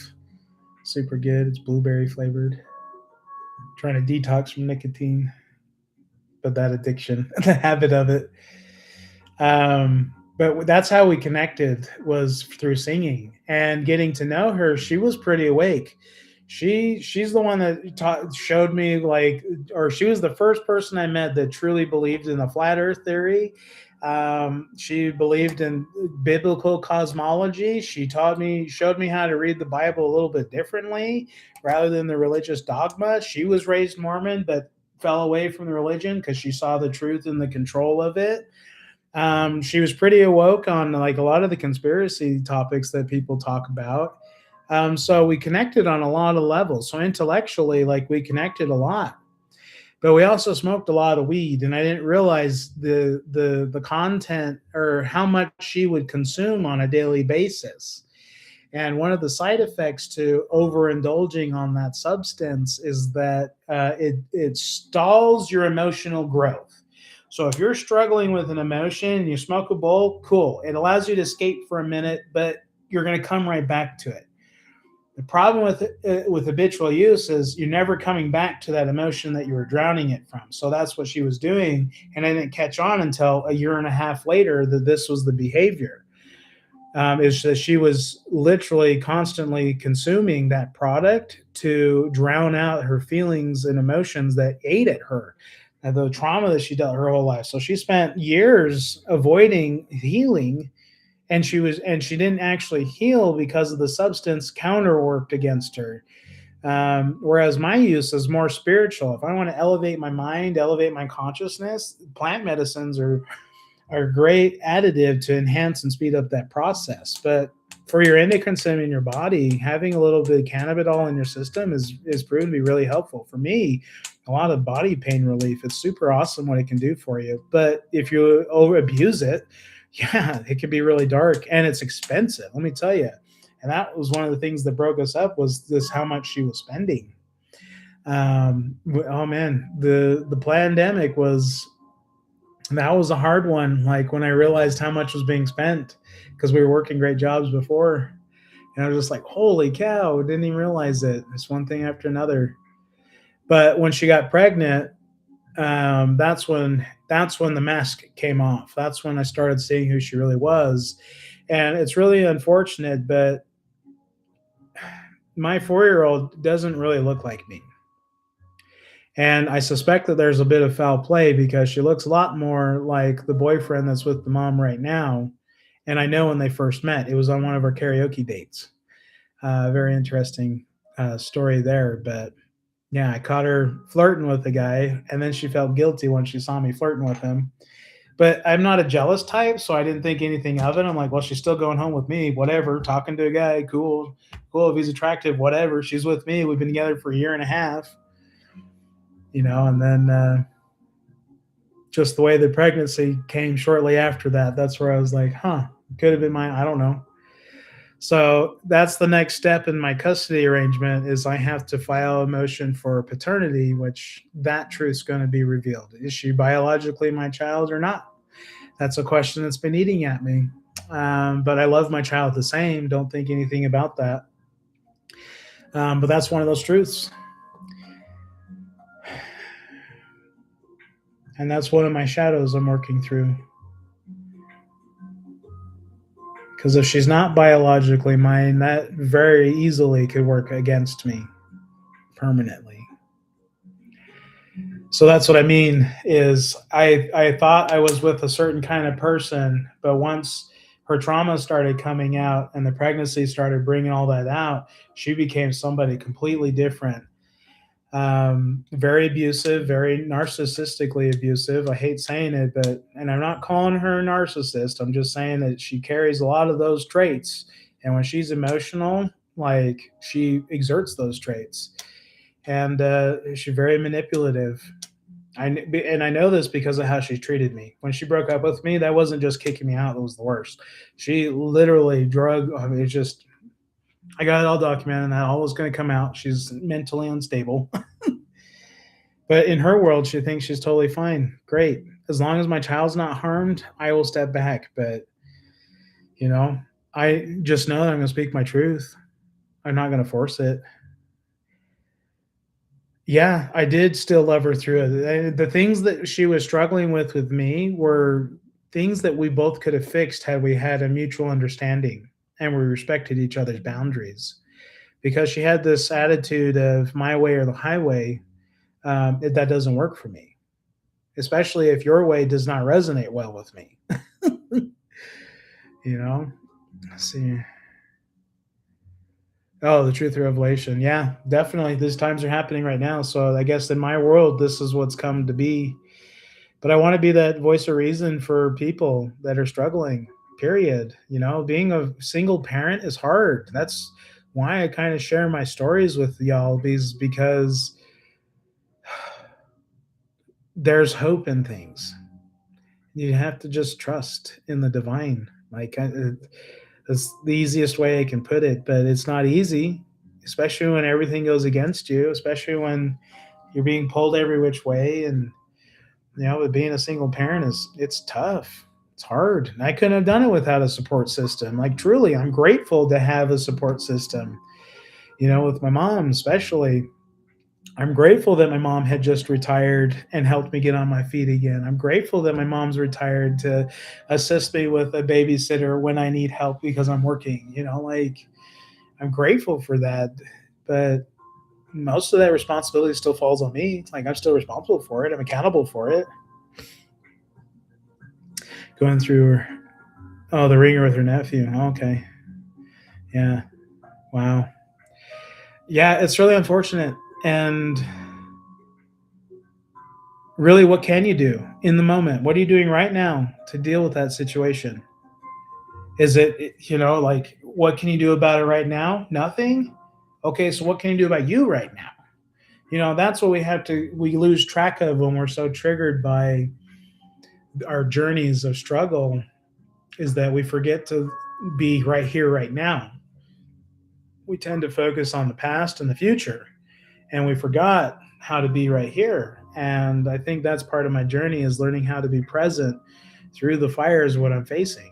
Super good. It's blueberry flavored. Trying to detox from nicotine, but that addiction, the habit of it. But that's how we connected, was through singing and getting to know her. She was pretty awake. She's the one that showed me, like, or she was the first person I met that truly believed in the flat Earth theory. She believed in biblical cosmology. She showed me how to read the Bible a little bit differently rather than the religious dogma. She was raised Mormon, but fell away from the religion because she saw the truth and the control of it. She was pretty awoke on like a lot of the conspiracy topics that people talk about. So we connected on a lot of levels. So intellectually, like, we connected a lot, but we also smoked a lot of weed, and I didn't realize the content or how much she would consume on a daily basis. And one of the side effects to overindulging on that substance is that it stalls your emotional growth. So if you're struggling with an emotion and you smoke a bowl, cool. It allows you to escape for a minute, but you're going to come right back to it. The problem with habitual use is you're never coming back to that emotion that you were drowning it from. So that's what she was doing, and I didn't catch on until a year and a half later that this was the behavior. Is that she was literally constantly consuming that product to drown out her feelings and emotions that ate at her, and the trauma that she dealt her whole life. So she spent years avoiding healing, and she didn't actually heal because of the substance counterworked against her. Whereas my use is more spiritual. If I want to elevate my mind, elevate my consciousness, plant medicines are a great additive to enhance and speed up that process. But for your endocrine system in your body, having a little bit of cannabidol in your system is proven to be really helpful. For me, a lot of body pain relief. It's super awesome what it can do for you. But if you over abuse it, yeah, it can be really dark, and it's expensive. Let me tell you. And that was one of the things that broke us up, was this, how much she was spending. Oh man, the pandemic that was a hard one. Like, when I realized how much was being spent, because we were working great jobs before, And I was just like, holy cow, didn't even realize it. It's one thing after another. But when she got pregnant, that's when the mask came off. That's when I started seeing who she really was. And it's really unfortunate, but my 4 year old doesn't really look like me. And I suspect that there's a bit of foul play because she looks a lot more like the boyfriend that's with the mom right now. And I know when they first met, it was on one of our karaoke dates. Very interesting story there. But yeah, I caught her flirting with the guy, and then she felt guilty when she saw me flirting with him. But I'm not a jealous type, so I didn't think anything of it. I'm like, well, she's still going home with me, whatever, talking to a guy, cool, cool. If he's attractive, whatever. She's with me. We've been together for a year and a half, and then just the way the pregnancy came shortly after that, that's where I was like, huh, could have been mine. I don't know. So that's the next step in my custody arrangement is I have to file a motion for paternity, which that truth's going to be revealed. Is she biologically my child or not? That's a question that's been eating at me. But I love my child the same. Don't think anything about that. But that's one of those truths. And that's one of my shadows I'm working through. Because if she's not biologically mine, that very easily could work against me permanently. So that's what I mean is I thought I was with a certain kind of person, but once her trauma started coming out and the pregnancy started bringing all that out, she became somebody completely different. Very abusive, very narcissistically abusive. I hate saying it, but and I'm not calling her a narcissist. I'm just saying that she carries a lot of those traits, and when she's emotional, like she exerts those traits, and she's very manipulative. And I know this because of how she treated me. When she broke up with me, that wasn't just kicking me out; it was the worst. She literally drug. I mean, it's just I got it all documented, and that all was going to come out. She's mentally unstable. But in her world, she thinks she's totally fine. Great. As long as my child's not harmed, I will step back. But, you know, I just know that I'm going to speak my truth. I'm not going to force it. Yeah, I did still love her through it. The things that she was struggling with me were things that we both could have fixed had we had a mutual understanding and we respected each other's boundaries. Because she had this attitude of my way or the highway, that doesn't work for me, especially if your way does not resonate well with me. you know, Let's see. Oh, the truth revelation. Yeah, definitely. These times are happening right now. So I guess in my world, this is what's come to be. But I want to be that voice of reason for people that are struggling, period. Being a single parent is hard. That's why I kind of share my stories with y'all, because there's hope in things. You have to just trust in the divine. That's the easiest way I can put it, but it's not easy, especially when everything goes against you, especially when you're being pulled every which way. And with being a single parent it's tough. It's hard. And I couldn't have done it without a support system. Like truly, I'm grateful to have a support system. With my mom especially. I'm grateful that my mom had just retired and helped me get on my feet again. I'm grateful that my mom's retired to assist me with a babysitter when I need help because I'm working. I'm grateful for that. But most of that responsibility still falls on me. Like I'm still responsible for it. I'm accountable for it. Going through the ringer with her nephew. Okay. Yeah. Wow. Yeah, it's really unfortunate. And really, what can you do in the moment? What are you doing right now to deal with that situation? Is it, like, what can you do about it right now? Nothing? Okay, so what can you do about you right now? That's what we lose track of when we're so triggered by our journeys of struggle, is that we forget to be right here, right now. We tend to focus on the past and the future, and we forgot how to be right here. And I think that's part of my journey is learning how to be present through the fires of what I'm facing.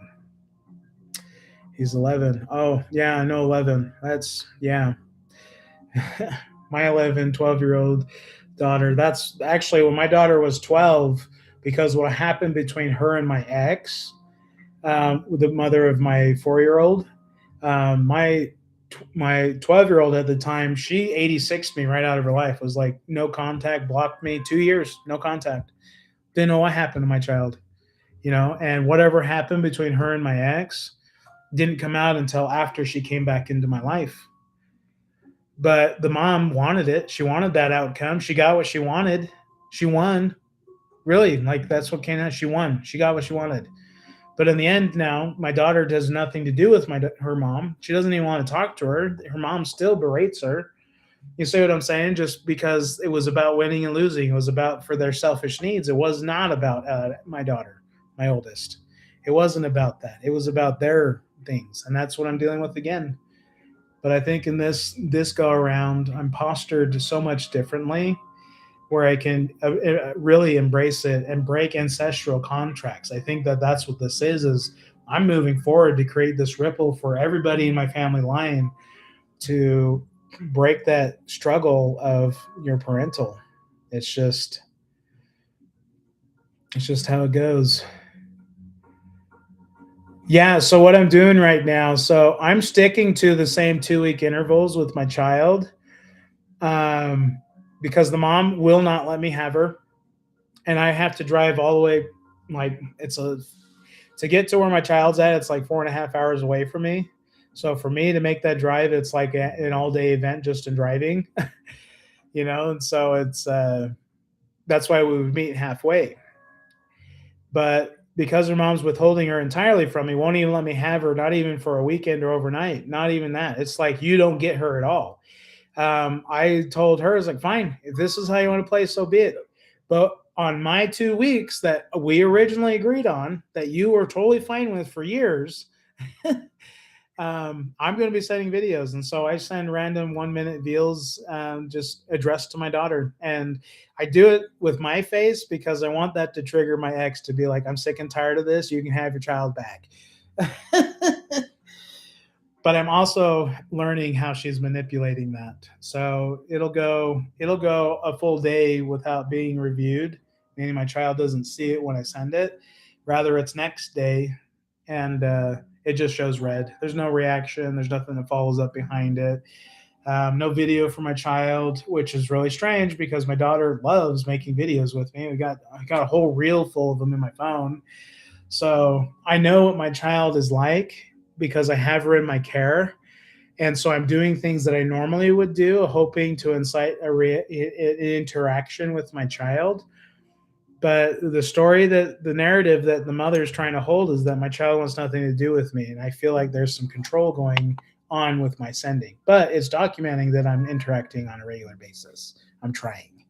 He's 11. Oh, yeah, I know 11. That's, yeah. My 11, 12-year old daughter. That's actually when my daughter was 12, because what happened between her and my ex, the mother of my 4-year old, my 12-year old at the time, she 86'd me right out of her life. Was like no contact, blocked me 2 years, no contact. Didn't know what happened to my child, and whatever happened between her and my ex didn't come out until after she came back into my life. But the mom wanted it. She wanted that outcome. She got what she wanted. She won. Really, like that's what came out. She won. She got what she wanted. But in the end, now my daughter does nothing to do with her mom. She doesn't even want to talk to her. Her mom still berates her. You see what I'm saying? Just because it was about winning and losing, it was about for their selfish needs. It was not about my daughter, my oldest. It wasn't about that. It was about their things, and that's what I'm dealing with again. But I think in this go around, I'm postured so much differently, where I can really embrace it and break ancestral contracts. I think that that's what this is I'm moving forward to create this ripple for everybody in my family line to break that struggle of your parental. It's just it's just how it goes. Yeah, so what I'm doing right now, so I'm sticking to the same 2 week intervals with my child, um, because the mom will not let me have her, and I have to drive all the way. Like it's a to get to where my child's at, it's like 4.5 hours away from me. So for me to make that drive, it's like an all day event just in driving, And so that's why we would meet halfway. But because her mom's withholding her entirely from me, won't even let me have her, not even for a weekend or overnight, not even that. It's like you don't get her at all. I told her, I was like, fine, if this is how you want to play, so be it. But on my 2 weeks that we originally agreed on, that you were totally fine with for years, I'm going to be sending videos. And so I send random 1 minute reels, just addressed to my daughter. And I do it with my face because I want that to trigger my ex to be like, I'm sick and tired of this. You can have your child back. But I'm also learning how she's manipulating that. So it'll go a full day without being reviewed, meaning my child doesn't see it when I send it. Rather, it's next day, and it just shows red. There's no reaction. There's nothing that follows up behind it. No video for my child, which is really strange because my daughter loves making videos with me. I got a whole reel full of them in my phone, so I know what my child is like because I have her in my care. And so I'm doing things that I normally would do, hoping to incite an interaction with my child. But the narrative that the mother is trying to hold is that my child wants nothing to do with me. And I feel like there's some control going on with my sending. But it's documenting that I'm interacting on a regular basis. I'm trying.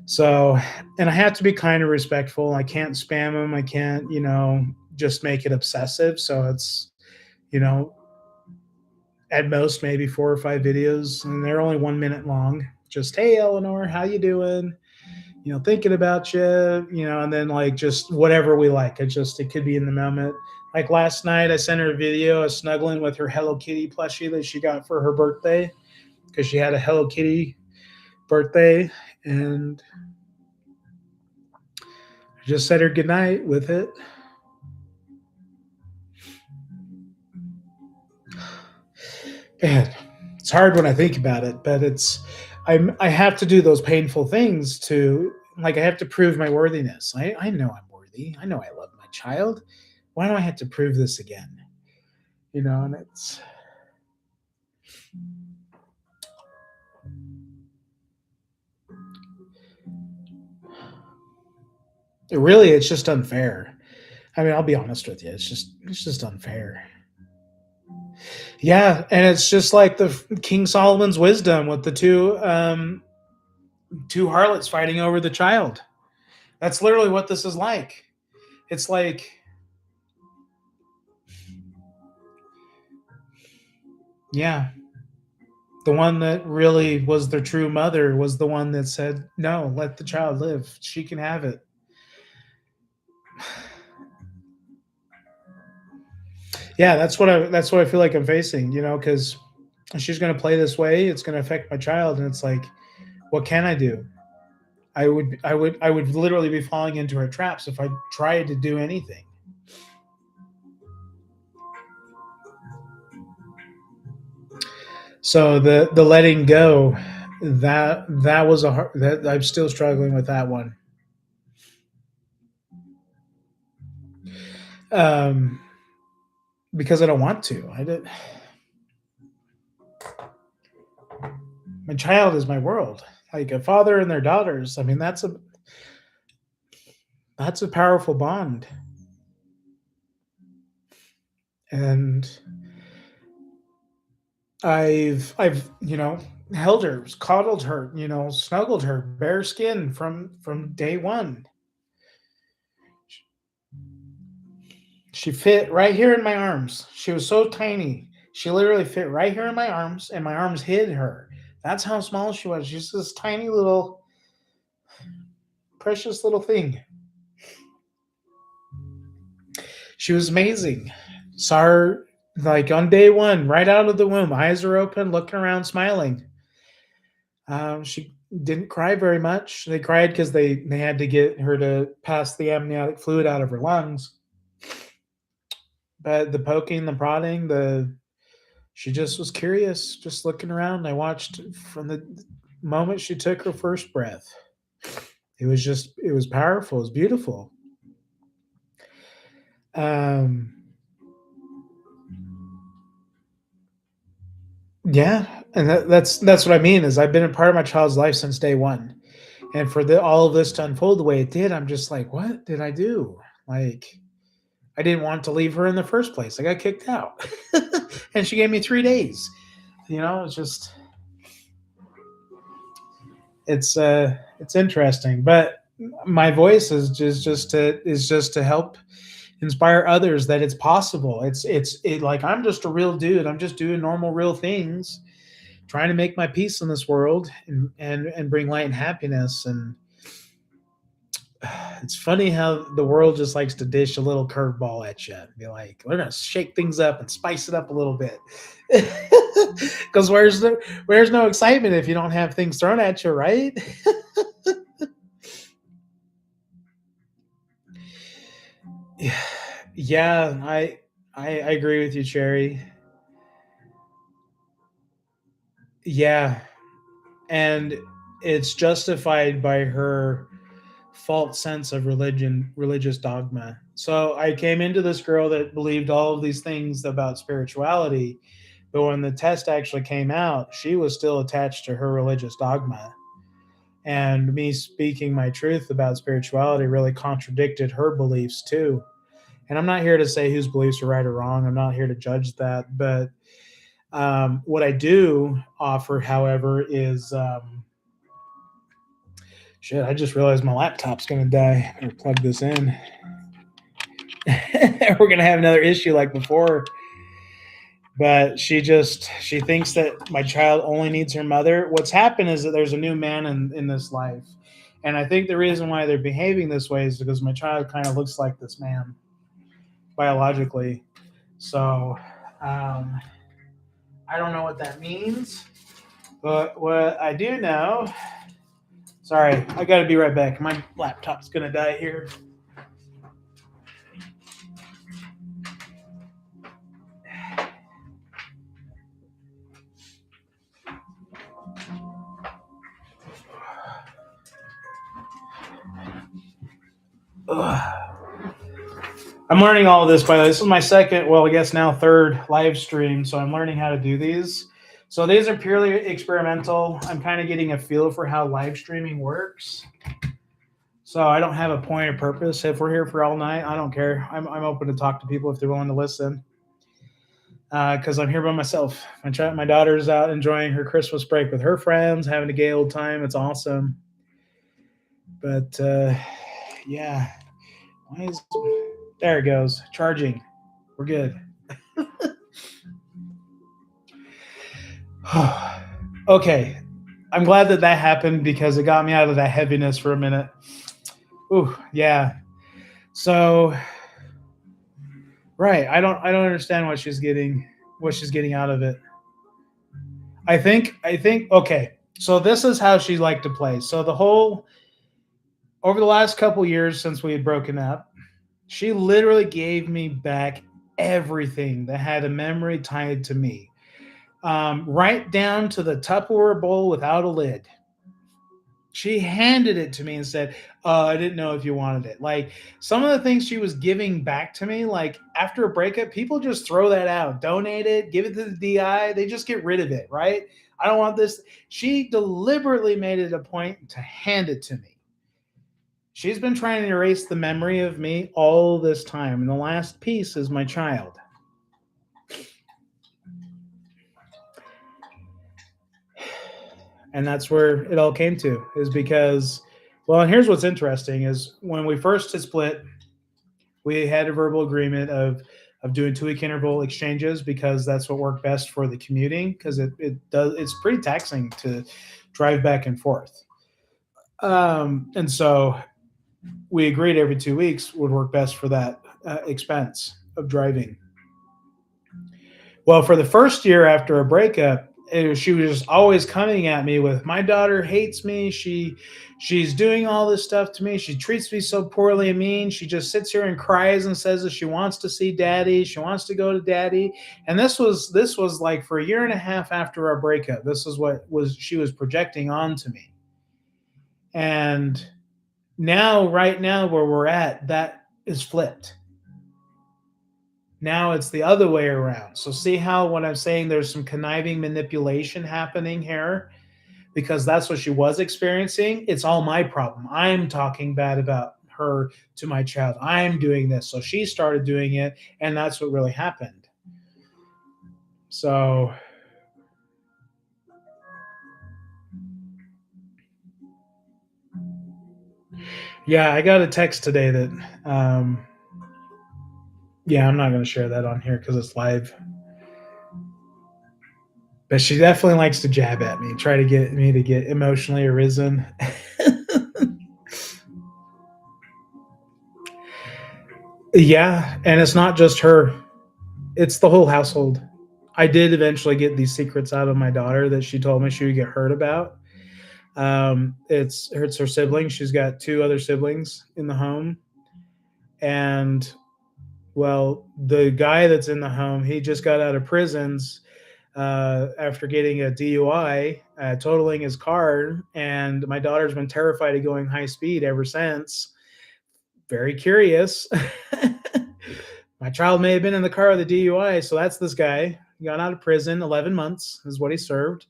So, and I have to be kind of respectful. I can't spam them. I can't, just make it obsessive. So it's, you know, at most maybe 4 or 5 videos, and they're only 1 minute long. Just, hey, Eleanor, how you doing? Thinking about you, and then like just whatever we like. It could be in the moment. Like last night, I sent her a video of snuggling with her Hello Kitty plushie that she got for her birthday because she had a Hello Kitty birthday, and I just said her goodnight with it. Man, it's hard when I think about it, but I have to do those painful things to, like, I have to prove my worthiness. I know I'm worthy. I know I love my child. Why do I have to prove this again? And it's just unfair. I mean, I'll be honest with you. It's just unfair. Yeah, and it's just like the King Solomon's wisdom with the two harlots fighting over the child. That's literally what this is like. It's like, yeah, the one that really was their true mother was the one that said, no, let the child live. She can have it. Yeah, that's what I feel like I'm facing, because she's going to play this way, it's going to affect my child, and it's like, what can I do? I would literally be falling into her traps if I tried to do anything. So the letting go, that was that I'm still struggling with that one. Um, because I don't want to. I did. My child is my world. Like a father and their daughters. I mean, that's a powerful bond, and I've held her, coddled her, snuggled her, bare skin from day one. She fit right here in my arms. She was so tiny. She literally fit right here in my arms, and my arms hid her. That's how small she was. She's this tiny little, precious little thing. She was amazing. Saw her like on day one, right out of the womb, eyes are open, looking around, smiling. She didn't cry very much. They cried because they had to get her to pass the amniotic fluid out of her lungs. But the poking, the prodding, the she just was curious, just looking around. I watched from the moment she took her first breath. It was powerful. It was beautiful. Um, yeah, and that's what I mean is I've been a part of my child's life since day one, and for all of this to unfold the way it did, I'm just like, what did I do? Like, I didn't want to leave her in the first place. I got kicked out, and she gave me 3 days. It's just it's interesting, but my voice is just to help inspire others that it's possible. Like I'm just a real dude. I'm just doing normal, real things, trying to make my peace in this world and bring light and happiness. And it's funny how the world just likes to dish a little curveball at you and be like, we're gonna shake things up and spice it up a little bit. Because where's no excitement if you don't have things thrown at you, right? Yeah, I agree with you, Cherry. Yeah, and it's justified by her false sense of religious dogma. So I came into this girl that believed all of these things about spirituality, but when the test actually came out, she was still attached to her religious dogma. And me speaking my truth about spirituality really contradicted her beliefs too. And I'm not here to say whose beliefs are right or wrong. I'm not here to judge that. But what I do offer, however, is shit. I just realized my laptop's gonna die. I better plug this in. We're gonna have another issue like before. But she thinks that my child only needs her mother. What's happened is that there's a new man in this life. And I think the reason why they're behaving this way is because my child kind of looks like this man biologically. So I don't know what that means. But what I do know, sorry, I got to be right back. My laptop's going to die here. Ugh. I'm learning all of this, by the way. This is my second, well, I guess now third live stream. So I'm learning how to do these. So these are purely experimental. I'm kind of getting a feel for how live streaming works. So I don't have a point or purpose. If we're here for all night, I don't care. I'm open to talk to people if they're willing to listen. Because I'm here by myself. My daughter's out enjoying her Christmas break with her friends, having a gay old time. It's awesome. But yeah, there it goes, charging. We're good. Okay, I'm glad that happened because it got me out of that heaviness for a minute. Ooh, yeah. So Right. I don't understand what she's getting out of it. I think okay. So this is how she liked to play. So the whole over the last couple years since we had broken up, she literally gave me back everything that had a memory tied to me, right down to the Tupperware bowl without a lid. She handed it to me and said, I didn't know if you wanted it. Like some of the things she was giving back to me, like after a breakup, people just throw that out, donate it, give it to the DI. They just get rid of it, right? I don't want this. She deliberately made it a point to hand it to me. She's been trying to erase the memory of me all this time. And the last piece is my child. And that's where it all came to, is because, well, and here's what's interesting is when we first had split, we had a verbal agreement of doing 2 week interval exchanges because that's what worked best for the commuting, because it's pretty taxing to drive back and forth. And so we agreed every 2 weeks would work best for that expense of driving. Well, for the first year after a breakup, she was just always coming at me with, my daughter hates me. She's doing all this stuff to me. She treats me so poorly and mean. She just sits here and cries and says that she wants to see daddy. She wants to go to daddy. And this was like for a year and a half after our breakup. This is what was she was projecting onto me. And now, right now, where we're at, that is flipped. Now it's the other way around. So see how when I'm saying there's some conniving manipulation happening here, because that's what she was experiencing. It's all my problem. I'm talking bad about her to my child. I'm doing this. So she started doing it, and that's what really happened. So yeah, I got a text today that yeah, I'm not going to share that on here because it's live. But she definitely likes to jab at me, try to get me to get emotionally arisen. Yeah, and it's not just her, it's the whole household. I did eventually get these secrets out of my daughter that she told me she would get hurt about. It's her siblings. She's got 2 other siblings in the home, and well, the guy that's in the home, he just got out of prisons after getting a DUI, totaling his car, and my daughter's been terrified of going high speed ever since. Very curious. My child may have been in the car with a DUI, so that's this guy. He got out of prison, 11 months is what he served.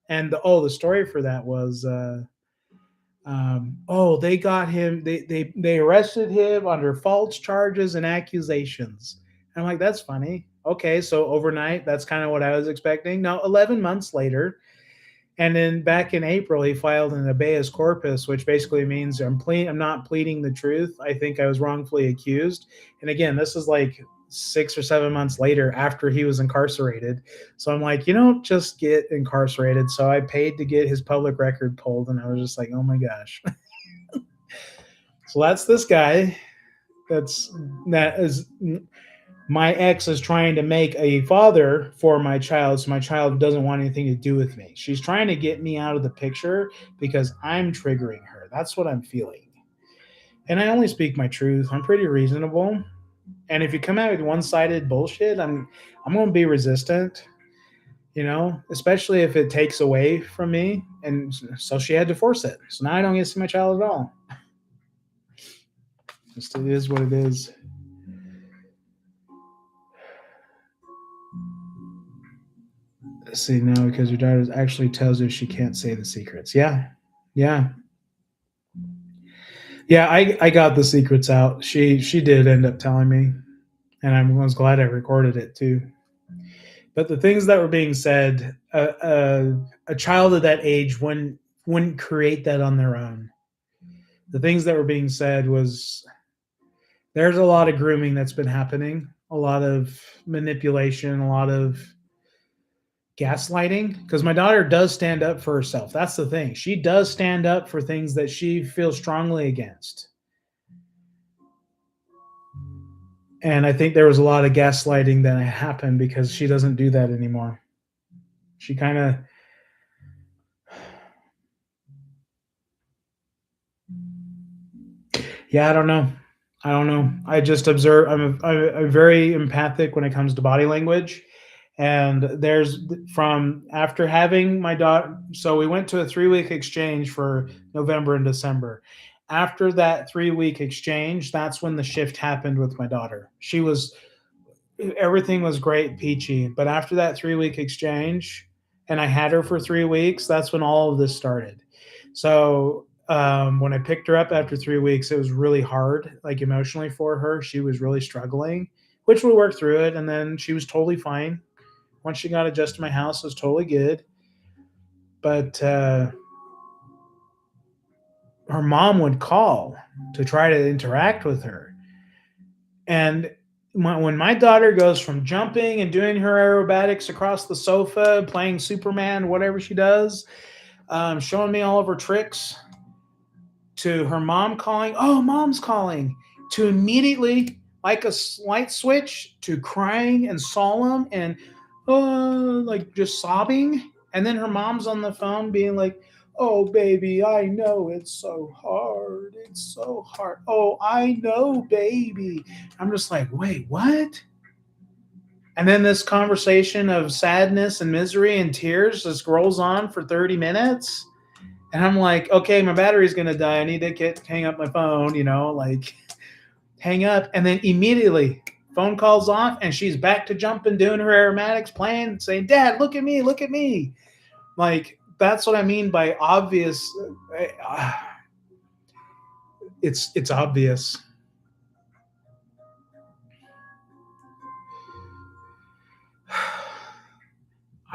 And the story for that was, they got him, they arrested him under false charges and accusations. And I'm like, that's funny. Okay, so overnight, that's kind of what I was expecting. Now, 11 months later, and then back in April, he filed an habeas corpus, which basically means I'm not pleading the truth. I think I was wrongfully accused. And again, this is like 6 or 7 months later after he was incarcerated. So I'm like, just get incarcerated. So I paid to get his public record pulled, and I was just like, oh my gosh. So that's this guy. That is my ex is trying to make a father for my child, so my child doesn't want anything to do with me. She's trying to get me out of the picture because I'm triggering her. That's what I'm feeling. And I only speak my truth. I'm pretty reasonable. And if you come out with one-sided bullshit, I'm going to be resistant, especially if it takes away from me. And so she had to force it. So now I don't get to see my child at all. Just it is what it is. See, no, because your daughter actually tells her she can't say the secrets. Yeah. Yeah. Yeah, I got the secrets out. She did end up telling me, and I was glad I recorded it too. But the things that were being said, a child of that age wouldn't create that on their own. The things that were being said was there's a lot of grooming that's been happening, a lot of manipulation, a lot of gaslighting, because my daughter does stand up for herself. That's the thing. She does stand up for things that she feels strongly against. And I think there was a lot of gaslighting that happened because she doesn't do that anymore. She kind of, yeah, I don't know. I don't know. I just observe. I'm very empathic when it comes to body language. And there's from after having my daughter, so we went to a 3 week exchange for November and December. After that 3 week exchange, that's when the shift happened with my daughter. She was everything was great, peachy. But after that 3 week exchange, and I had her for 3 weeks, that's when all of this started. So when I picked her up after 3 weeks, it was really hard, like emotionally for her. She was really struggling, which we worked through it, and then she was totally fine. Once she got adjusted to my house, it was totally good. But her mom would call to try to interact with her, and when my daughter goes from jumping and doing her aerobatics across the sofa, playing Superman, whatever she does, showing me all of her tricks, to her mom calling, oh, mom's calling, to immediately, like a light switch, to crying and solemn and like just sobbing. And then her mom's on the phone being like, oh, baby, I know it's so hard. It's so hard. Oh, I know, baby. I'm just like, wait, what? And then this conversation of sadness and misery and tears just rolls on for 30 minutes. And I'm like, okay, my battery's gonna die. I need to hang up my phone, like hang up. And then immediately phone calls off and she's back to jumping, doing her aromatics, playing, saying, Dad, look at me, look at me. Like, that's what I mean by obvious. It's obvious.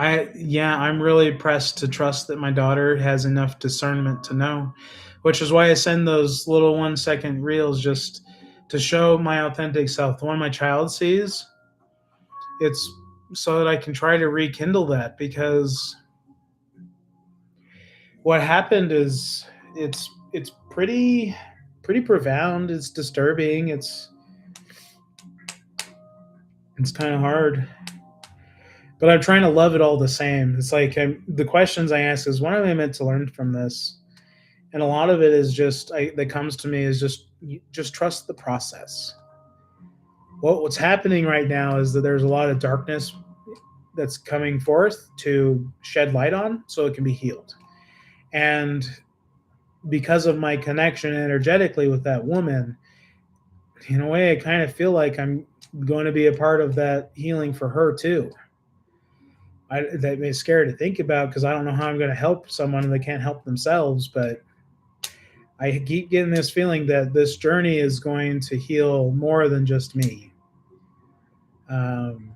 I'm really pressed to trust that my daughter has enough discernment to know, which is why I send those little 1 second reels just to show my authentic self. The one my child sees, it's so that I can try to rekindle that, because what happened is it's pretty profound. It's disturbing. It's kind of hard, but I'm trying to love it all the same. It's like the questions I ask is, what am I meant to learn from this? And a lot of it is just that comes to me is just trust the process. What's happening right now is that there's a lot of darkness that's coming forth to shed light on so it can be healed. And because of my connection energetically with that woman, in a way I kind of feel like I'm going to be a part of that healing for her too. That may scary to think about, because I don't know how I'm going to help someone that can't help themselves, but I keep getting this feeling that this journey is going to heal more than just me. Um,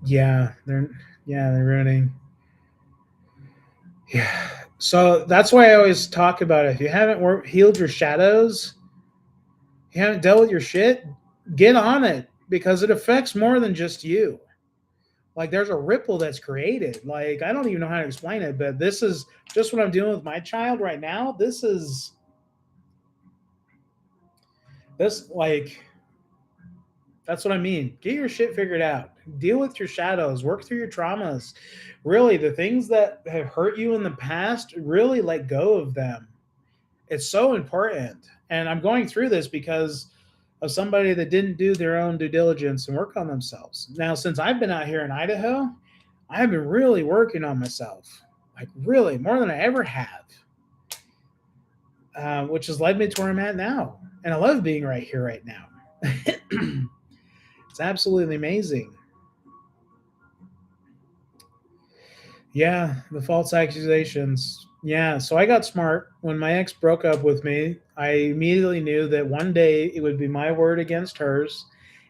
yeah, they're running. Yeah, so that's why I always talk about it. If you haven't healed your shadows, you haven't dealt with your shit, get on it, because it affects more than just you. Like, there's a ripple that's created. Like, I don't even know how to explain it, but this is just what I'm doing with my child right now. This like, that's what I mean. Get your shit figured out. Deal with your shadows. Work through your traumas. Really, the things that have hurt you in the past, really let go of them. It's so important. And I'm going through this because of somebody that didn't do their own due diligence and work on themselves. Now, since I've been out here in Idaho, I've been really working on myself, like really more than I ever have, which has led me to where I'm at now. And I love being right here, right now. It's absolutely amazing. Yeah, the false accusations. Yeah, so I got smart. When my ex broke up with me, I immediately knew that one day it would be my word against hers.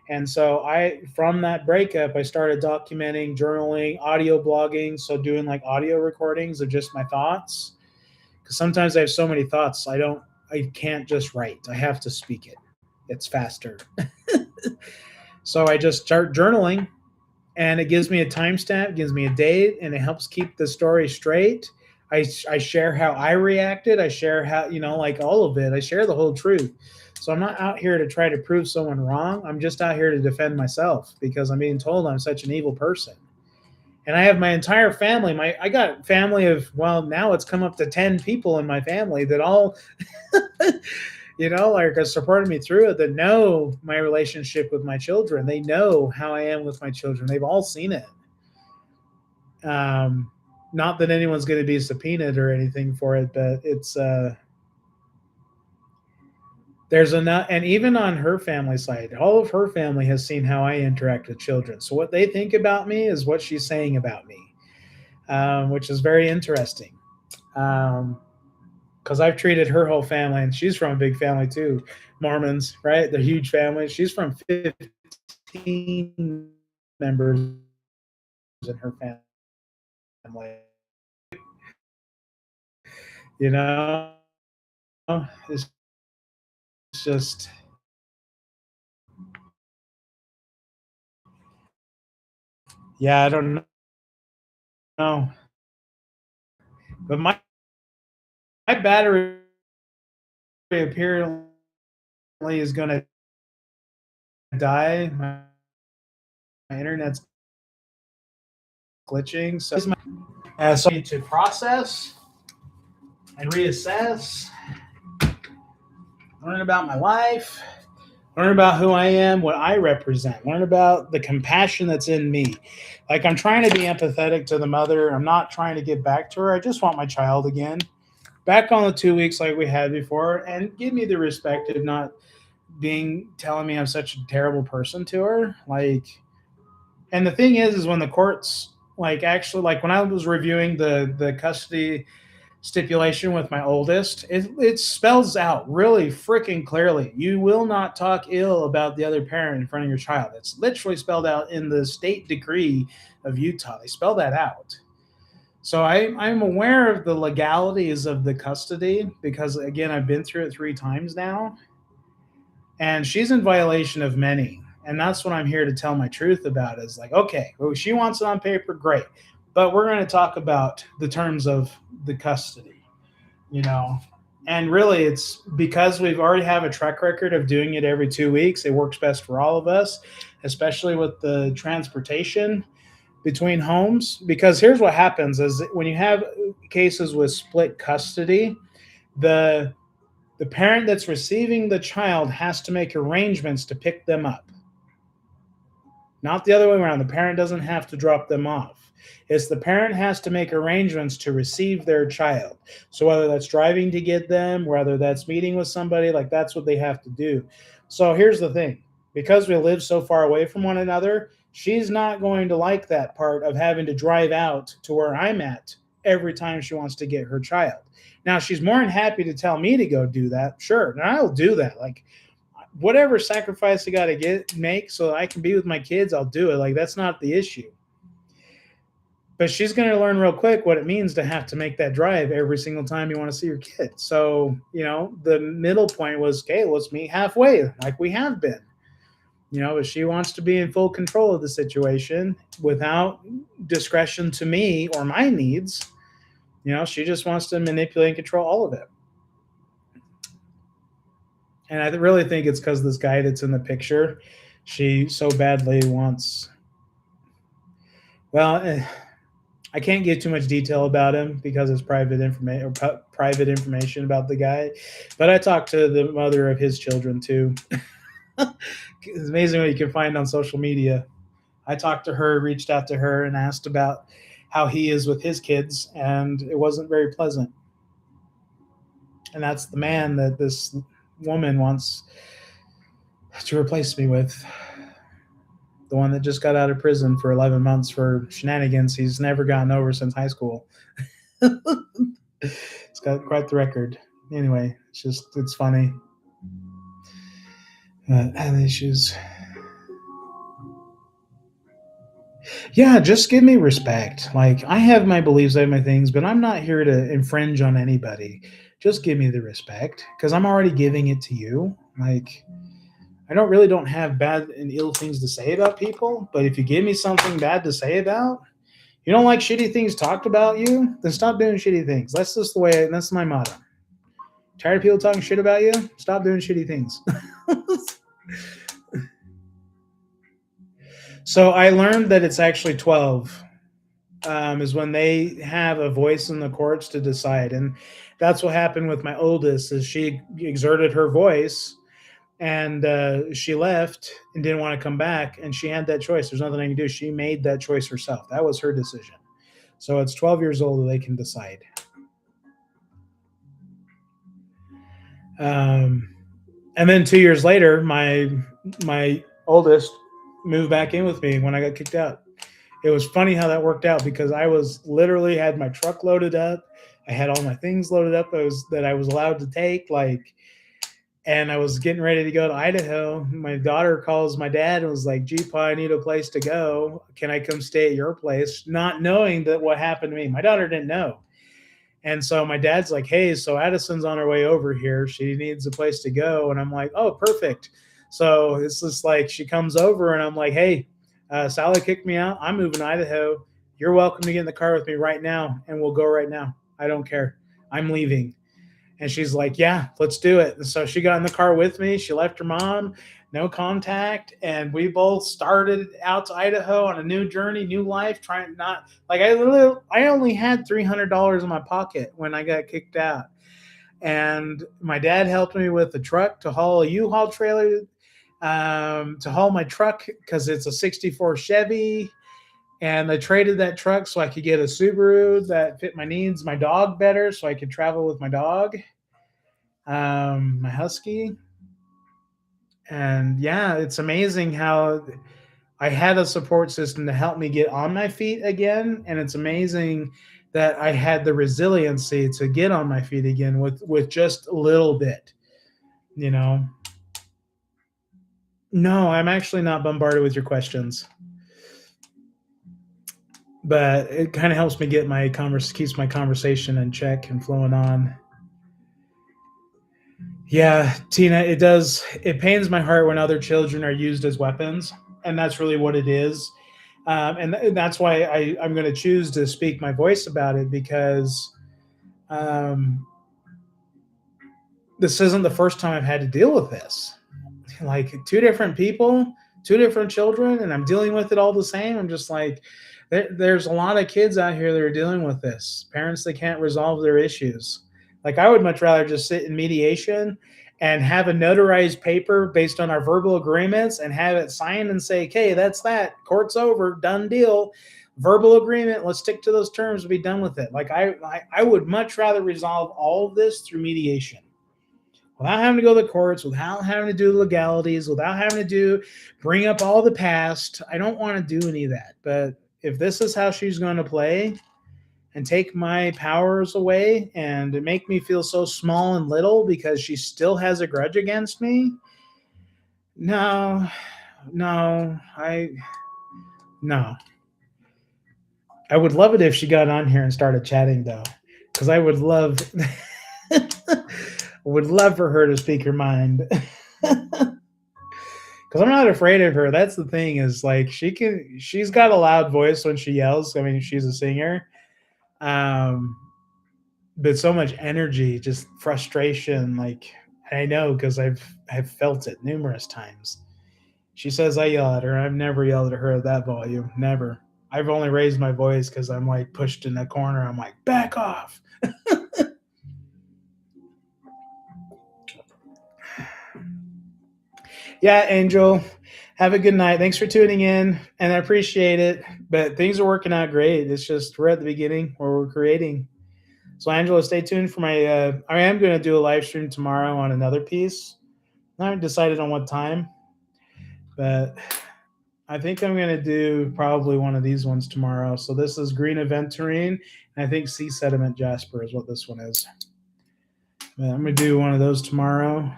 And so from that breakup, I started documenting, journaling, audio blogging. So doing like audio recordings of just my thoughts. Because sometimes I have so many thoughts, I can't just write. I have to speak it. It's faster. So I just start journaling, and it gives me a timestamp, gives me a date, and it helps keep the story straight. I share how I reacted. I share how, like all of it. I share the whole truth. So I'm not out here to try to prove someone wrong. I'm just out here to defend myself because I'm being told I'm such an evil person. And I have my entire family. I got family of, well, now it's come up to 10 people in my family that all like have supported me through it, that know my relationship with my children. They know how I am with my children. They've all seen it. Um, Not that anyone's going to be subpoenaed or anything for it, but it's there's enough. And even on her family side, all of her family has seen how I interact with children. So what they think about me is what she's saying about me, which is very interesting. Because I've treated her whole family, and she's from a big family too, Mormons, right? They're huge families. She's from 15 members in her family. You know, it's just, yeah, I don't know, but my battery apparently is going to die. My internet's glitching, so I need to process and reassess, learn about my life, learn about who I am, what I represent, learn about the compassion that's in me. Like, I'm trying to be empathetic to the mother. I'm not trying to get back to her. I just want my child again, back on the 2 weeks like we had before, and give me the respect of not telling me I'm such a terrible person to her. Like, and the thing is when the courts, like, actually, like when I was reviewing the custody stipulation with my oldest, it spells out really freaking clearly. You will not talk ill about the other parent in front of your child. It's literally spelled out in the state decree of Utah. They spell that out. So I'm aware of the legalities of the custody because, again, I've been through it 3 times now. And she's in violation of many. And that's what I'm here to tell my truth about is like, okay, well, she wants it on paper, great. But we're going to talk about the terms of the custody, you know. And really, it's because we've already have a track record of doing it every 2 weeks. It works best for all of us, especially with the transportation between homes. Because here's what happens is when you have cases with split custody, the the parent that's receiving the child has to make arrangements to pick them up. Not the other way around. The parent doesn't have to drop them off. It's the parent has to make arrangements to receive their child. So whether that's driving to get them, whether that's meeting with somebody, like that's what they have to do. So here's the thing. Because we live so far away from one another, she's not going to like that part of having to drive out to where I'm at every time she wants to get her child. Now, she's more than happy to tell me to go do that. Sure. And I'll do that. Like, whatever sacrifice I got to make so I can be with my kids, I'll do it. Like, that's not the issue. But she's going to learn real quick what it means to have to make that drive every single time you want to see your kid. So, the middle point was, okay, let's meet halfway like we have been. But she wants to be in full control of the situation without discretion to me or my needs. She just wants to manipulate and control all of it. And I really think it's because this guy that's in the picture, she so badly wants. Well, I can't give too much detail about him because it's private information about the guy. But I talked to the mother of his children too. It's amazing what you can find on social media. I talked to her, reached out to her, and asked about how he is with his kids, and it wasn't very pleasant. And that's the man that this woman wants to replace me with. The one that just got out of prison for 11 months for shenanigans he's never gotten over since high school. It's got quite the record. Anyway, it's funny. Issues. Yeah, just give me respect. Like, I have my beliefs, I have my things, but I'm not here to infringe on anybody. Just give me the respect because I'm already giving it to you. Like, I don't have bad and ill things to say about people, but if you give me something bad to say about, you don't like shitty things talked about you, then stop doing shitty things. That's just the way, that's my motto. Tired of people talking shit about you? Stop doing shitty things. So I learned that it's actually 12 is when they have a voice in the courts to decide. And that's what happened with my oldest is she exerted her voice and she left and didn't want to come back. And she had that choice. There's nothing I can do. She made that choice herself. That was her decision. So it's 12 years old that they can decide. And then 2 years later, my oldest moved back in with me when I got kicked out. It was funny how that worked out because I was literally had my truck loaded up. I had all my things loaded up that I was allowed to take, and I was getting ready to go to Idaho. My daughter calls my dad and was like, "Gee, Pa, I need a place to go. Can I come stay at your place?" Not knowing that what happened to me. My daughter didn't know. And so my dad's like, "Hey, so Addison's on her way over here. She needs a place to go." And I'm like, "Oh, perfect." So it's just like she comes over and I'm like, "Hey, Sally kicked me out. I'm moving to Idaho. You're welcome to get in the car with me right now and we'll go right now. I don't care. I'm leaving." And she's like, "Yeah, let's do it." And so she got in the car with me. She left her mom, no contact. And we both started out to Idaho on a new journey, new life, trying not like I only had $300 in my pocket when I got kicked out. And my dad helped me with the truck to haul a U-Haul trailer, to haul my truck because it's a 64 Chevy. And I traded that truck so I could get a Subaru that fit my needs, my dog better, so I could travel with my dog, my husky. And yeah, it's amazing how I had a support system to help me get on my feet again. And it's amazing that I had the resiliency to get on my feet again with just a little bit, you know. No, I'm actually not bombarded with your questions, but it kind of helps me get my keeps my conversation in check and flowing on. Yeah, Tina, it does. It pains my heart when other children are used as weapons, and that's really what it is. And that's why I'm going to choose to speak my voice about it because um, this isn't the first time I've had to deal with this. Like two different people, two different children, and I'm dealing with it all the same. I'm just like, there's a lot of kids out here that are dealing with this. Parents that can't resolve their issues. Like I would much rather just sit in mediation and have a notarized paper based on our verbal agreements and have it signed and say, "Okay, that's that. Court's over. Done deal. Verbal agreement. Let's stick to those terms and be done with it." Like I would much rather resolve all of this through mediation without having to go to the courts, without having to do legalities, without having to bring up all the past. I don't want to do any of that. But if this is how she's going to play and take my powers away and make me feel so small and little because she still has a grudge against me, no, no, no. I would love it if she got on here and started chatting though, because I would love, would love for her to speak her mind. Because I'm not afraid of her. That's the thing is like she's got a loud voice when she yells. I mean, she's a singer, um, but so much energy, just frustration. Like I know because I've felt it numerous times. She says I yell at her. I've never yelled at her at that volume. Never. I've only raised my voice because I'm like pushed in a corner. I'm like, back off. Yeah, Angel. Have a good night. Thanks for tuning in, and I appreciate it. But things are working out great. It's just we're at the beginning where we're creating. So, Angela, stay tuned for my. I am going to do a live stream tomorrow on another piece. I haven't decided on what time, but I think I'm going to do probably one of these ones tomorrow. So, this is Green Aventurine, and I think Sea Sediment Jasper is what this one is. But I'm going to do one of those tomorrow.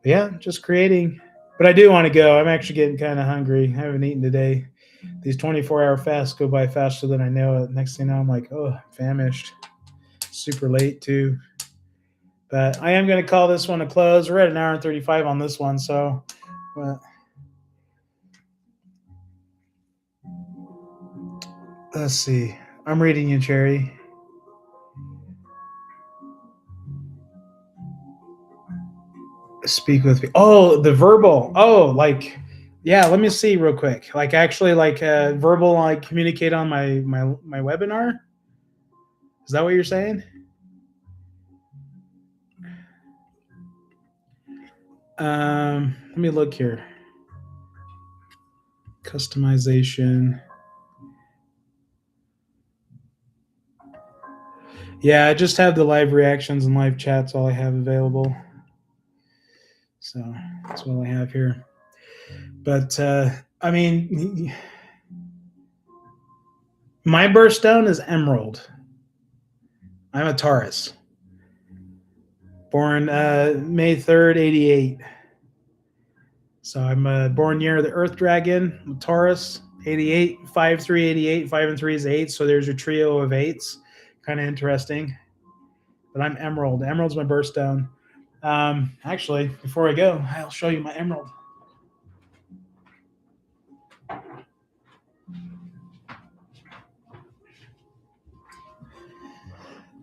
But yeah, just creating. But I do want to go. I'm actually getting kind of hungry. I haven't eaten today. These 24-hour fasts go by faster than I know it. Next thing you know, I'm like, oh, famished. Super late too. But I am going to call this one a close. We're at an hour and 35 on this one. So, let's see. I'm reading you, Cherry. Speak with me. Oh, the verbal. Oh, like, yeah. Let me see real quick. Like, actually, like verbal, like communicate on my webinar. Is that what you're saying? Let me look here. Customization. Yeah, I just have the live reactions and live chats. All I have available. So that's what I have here. But I mean, my birthstone is emerald. I'm a Taurus, born May 3rd, 88. So I'm born near the Earth Dragon, Taurus, 88, 5, 3, 88, 5 and 3 is 8. So there's a trio of eights. Kind of interesting. But I'm emerald. Emerald's my birthstone. Actually, before I go, I'll show you my emerald.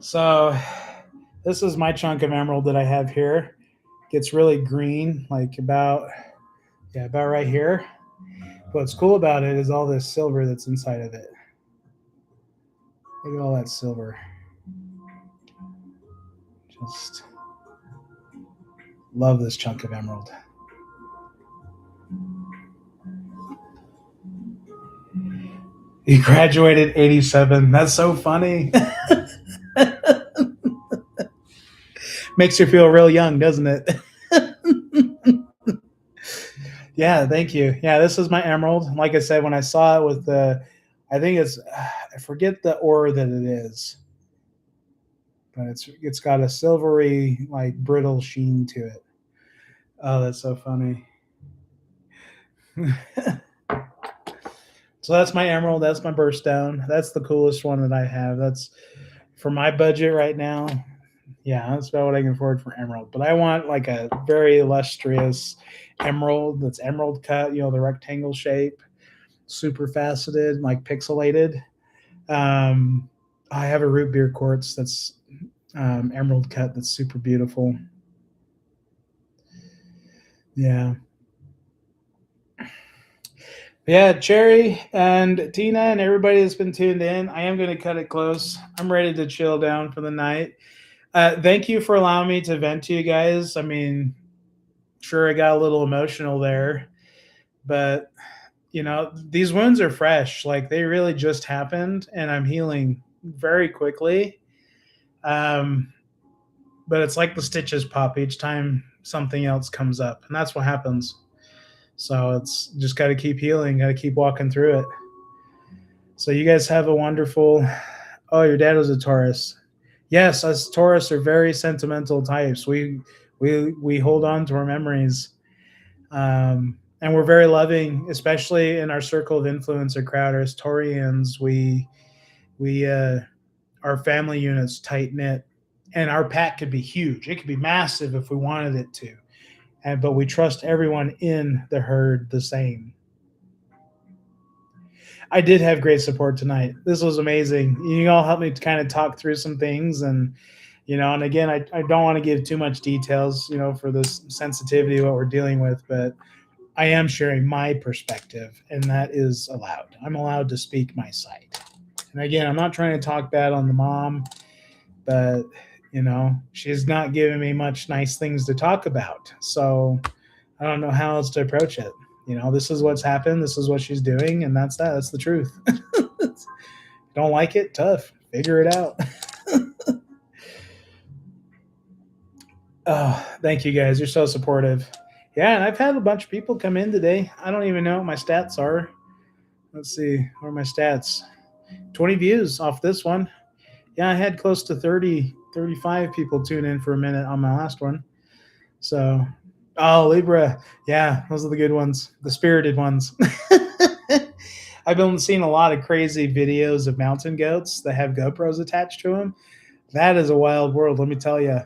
So this is my chunk of emerald that I have here. Gets really green, like about right here. What's cool about it is all this silver that's inside of it. Look at all that silver. Just love this chunk of emerald. He graduated 87. That's so funny. Makes you feel real young, doesn't it? Yeah, thank you. Yeah, this is my emerald. Like I said, when I saw it with the, I think it's, I forget the ore that it is, but it's got a silvery, like brittle sheen to it. Oh, that's so funny. So that's my emerald. That's my birthstone. That's the coolest one that I have. That's for my budget right now. Yeah, that's about what I can afford for emerald. But I want like a very illustrious emerald that's emerald cut, the rectangle shape, super faceted, like pixelated. I have a root beer quartz that's emerald cut that's super beautiful. Yeah. Yeah, Cherry and Tina and everybody that's been tuned in. I am going to cut it close. I'm ready to chill down for the night. Thank you for allowing me to vent to you guys. I mean, sure, I got a little emotional there, but these wounds are fresh. Like they really just happened, and I'm healing very quickly. But it's like the stitches pop each time something else comes up, and that's what happens. So it's just got to keep healing, got to keep walking through it. So you guys have a wonderful. Oh, your dad was a Taurus. Yes, us Taurus are very sentimental types. We hold on to our memories, and we're very loving, especially in our circle of influence or crowd. As Taurians, we our family unit's tight knit, and our pack could be huge. It could be massive if we wanted it to, but we trust everyone in the herd the same. I did have great support tonight. This was amazing. You all helped me to kind of talk through some things, and again, I don't want to give too much details, for this sensitivity of what we're dealing with, but I am sharing my perspective, and that is allowed. I'm allowed to speak my side. And again, I'm not trying to talk bad on the mom, but she's not giving me much nice things to talk about. So I don't know how else to approach it. This is what's happened. This is what she's doing, and that's that. That's the truth. Don't like it? Tough. Figure it out. Oh, thank you guys. You're so supportive. Yeah, and I've had a bunch of people come in today. I don't even know what my stats are. Let's see. What are my stats? 20 views off this one. Yeah, I had close to 30, 35 people tune in for a minute on my last one. So, oh, Libra. Yeah, those are the good ones, the spirited ones. I've been seeing a lot of crazy videos of mountain goats that have GoPros attached to them. That is a wild world, let me tell you.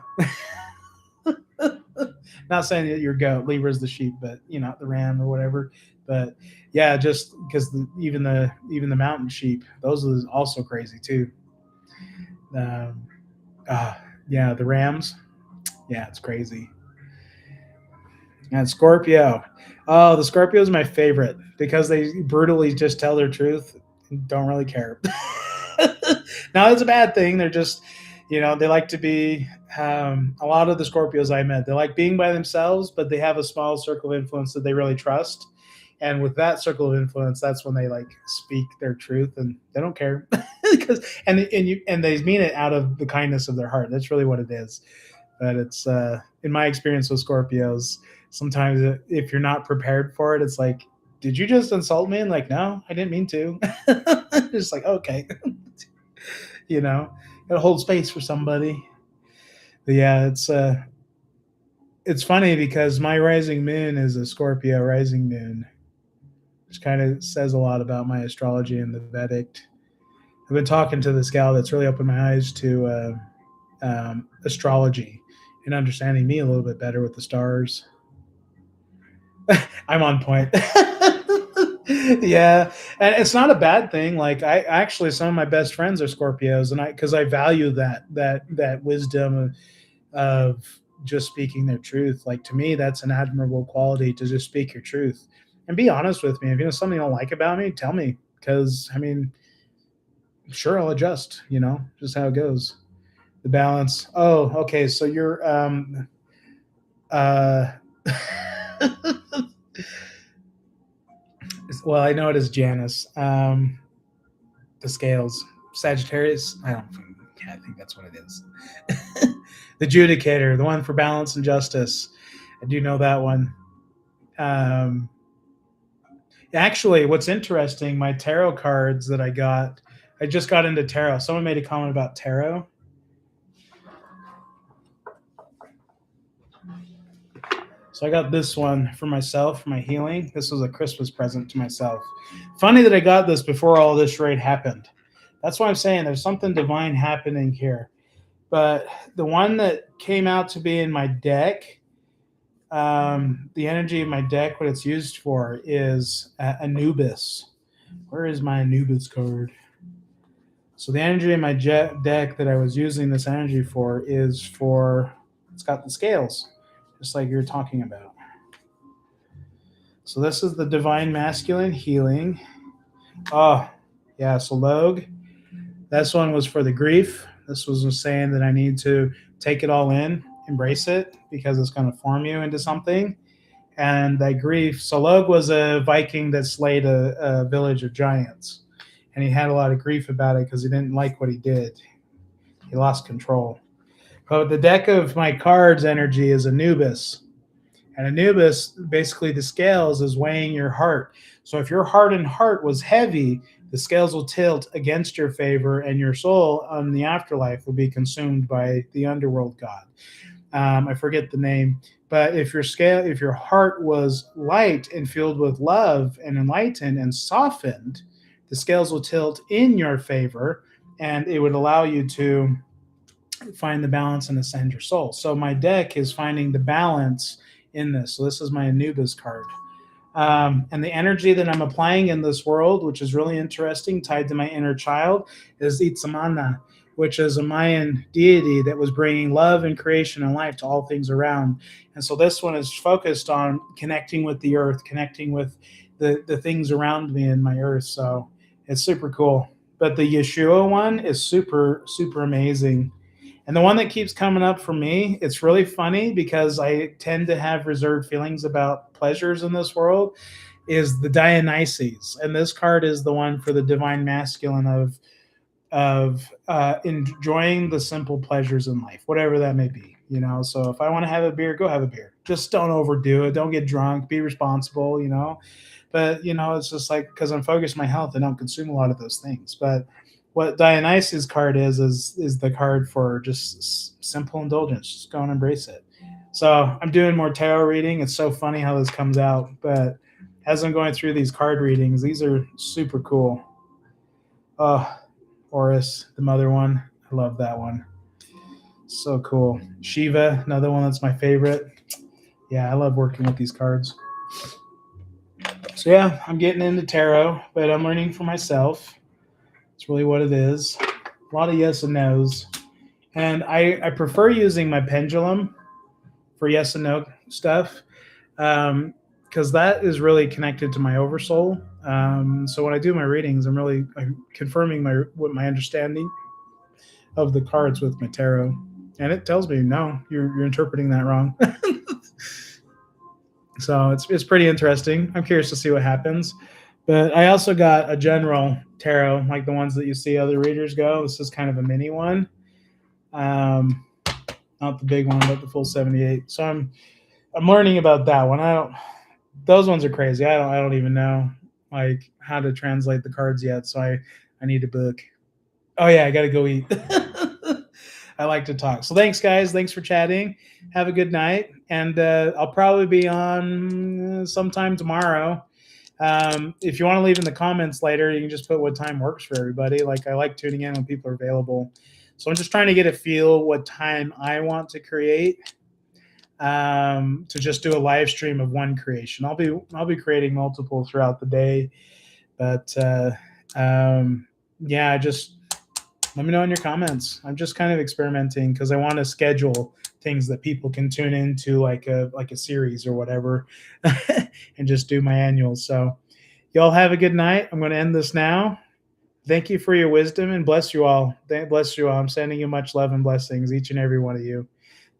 Not saying that your goat, Libra's the sheep, but the ram or whatever. But yeah, just because even the mountain sheep, those are also crazy too. Yeah, the rams. Yeah, it's crazy. And Scorpio. Oh, the Scorpio is my favorite because they brutally just tell their truth and don't really care. Now, it's a bad thing. They're just, they like to be, a lot of the Scorpios I met, they like being by themselves, but they have a small circle of influence that they really trust. And with that circle of influence, that's when they like speak their truth and they don't care because and they mean it out of the kindness of their heart. That's really what it is. But it's in my experience with Scorpios, sometimes if you're not prepared for it, it's like, did you just insult me? And like, no, I didn't mean to. Just like, okay, you know, gotta hold space for somebody. But yeah, it's funny because my rising moon is a Scorpio rising moon, which kind of says a lot about my astrology and the Vedic. I've been talking to this gal that's really opened my eyes to astrology and understanding me a little bit better with the stars. I'm on point. Yeah, and it's not a bad thing. Like I actually, some of my best friends are Scorpios, and because I value that wisdom of just speaking their truth. Like to me, that's an admirable quality to just speak your truth and be honest with me. If you know something you don't like about me, tell me. Because I mean, sure, I'll adjust. Just how it goes. The balance. Oh, okay. So you're uh well, I know it is Janus. The scales. Sagittarius. I don't. Yeah, I think that's what it is. The Judicator, the one for balance and justice. I do know that one. Um, Actually, what's interesting, my tarot cards that I just got into tarot. Someone made a comment about tarot. So I got this one for myself, for my healing. This was a Christmas present to myself. Funny that I got this before all this raid happened. That's why I'm saying there's something divine happening here. But the one that came out to be in my deck, the energy of my deck, what it's used for is Anubis. Where is my Anubis card? So the energy in my deck that I was using this energy for it's got the scales, just like you're talking about. So this is the divine masculine healing. Oh, yeah. So Log, this one was for the grief. This was saying that I need to take it all in, embrace it, because it's going to form you into something. And that grief. So Log was a Viking that slayed a village of giants. And he had a lot of grief about it because he didn't like what he did. He lost control. But the deck of my cards energy is Anubis. And Anubis, basically the scales is weighing your heart. So if your heart and heart was heavy, the scales will tilt against your favor, and your soul on the afterlife will be consumed by the underworld god. I forget the name, but if your heart was light and filled with love and enlightened and softened, the scales will tilt in your favor, and it would allow you to find the balance and ascend your soul. So my deck is finding the balance in this. So this is my Anubis card. And the energy that I'm applying in this world, which is really interesting, tied to my inner child, is Itzamana, which is a Mayan deity that was bringing love and creation and life to all things around. And so this one is focused on connecting with the earth, connecting with the things around me in my earth. So it's super cool. But the Yeshua one is super, super amazing. And the one that keeps coming up for me, it's really funny because I tend to have reserved feelings about pleasures in this world, is the Dionysus. And this card is the one for the divine masculine of enjoying the simple pleasures in life, whatever that may be. So if I want to have a beer, go have a beer. Just don't overdo it. Don't get drunk. Be responsible. But it's just like, because I'm focused on my health, I don't consume a lot of those things. But what Dionysus card is the card for just simple indulgence. Just go and embrace it. So I'm doing more tarot reading. It's so funny how this comes out, but as I'm going through these card readings, these are super cool. Horus, the mother one. I love that one. So cool. Shiva, another one that's my favorite. Yeah, I love working with these cards. So yeah, I'm getting into tarot, but I'm learning for myself. It's really what it is. A lot of yes and no's. And I prefer using my pendulum for yes and no stuff. Because that is really connected to my oversoul. So when I do my readings, I'm confirming my understanding of the cards with my tarot, and it tells me no, you're interpreting that wrong. So it's pretty interesting. I'm curious to see what happens. But I also got a general tarot, like the ones that you see other readers go. This is kind of a mini one, um, not the big one, but the full 78. So I'm learning about that one. I don't. Those ones are crazy. I don't even know like how to translate the cards yet. So I need a book. Oh yeah, I gotta go eat. I like to talk. So thanks, guys. Thanks for chatting. Have a good night, and I'll probably be on sometime tomorrow. If you want to leave in the comments later, you can just put what time works for everybody. Like I like tuning in when people are available. So I'm just trying to get a feel what time I want to create. To just do a live stream of one creation. I'll be creating multiple throughout the day, but yeah, just let me know in your comments. I'm just kind of experimenting because I want to schedule things that people can tune into like a series or whatever and just do my annuals. So y'all have a good night. I'm going to end this now. Thank you for your wisdom and bless you all. Bless you all. I'm sending you much love and blessings, each and every one of you.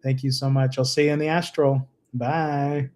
Thank you so much. I'll see you in the astral. Bye.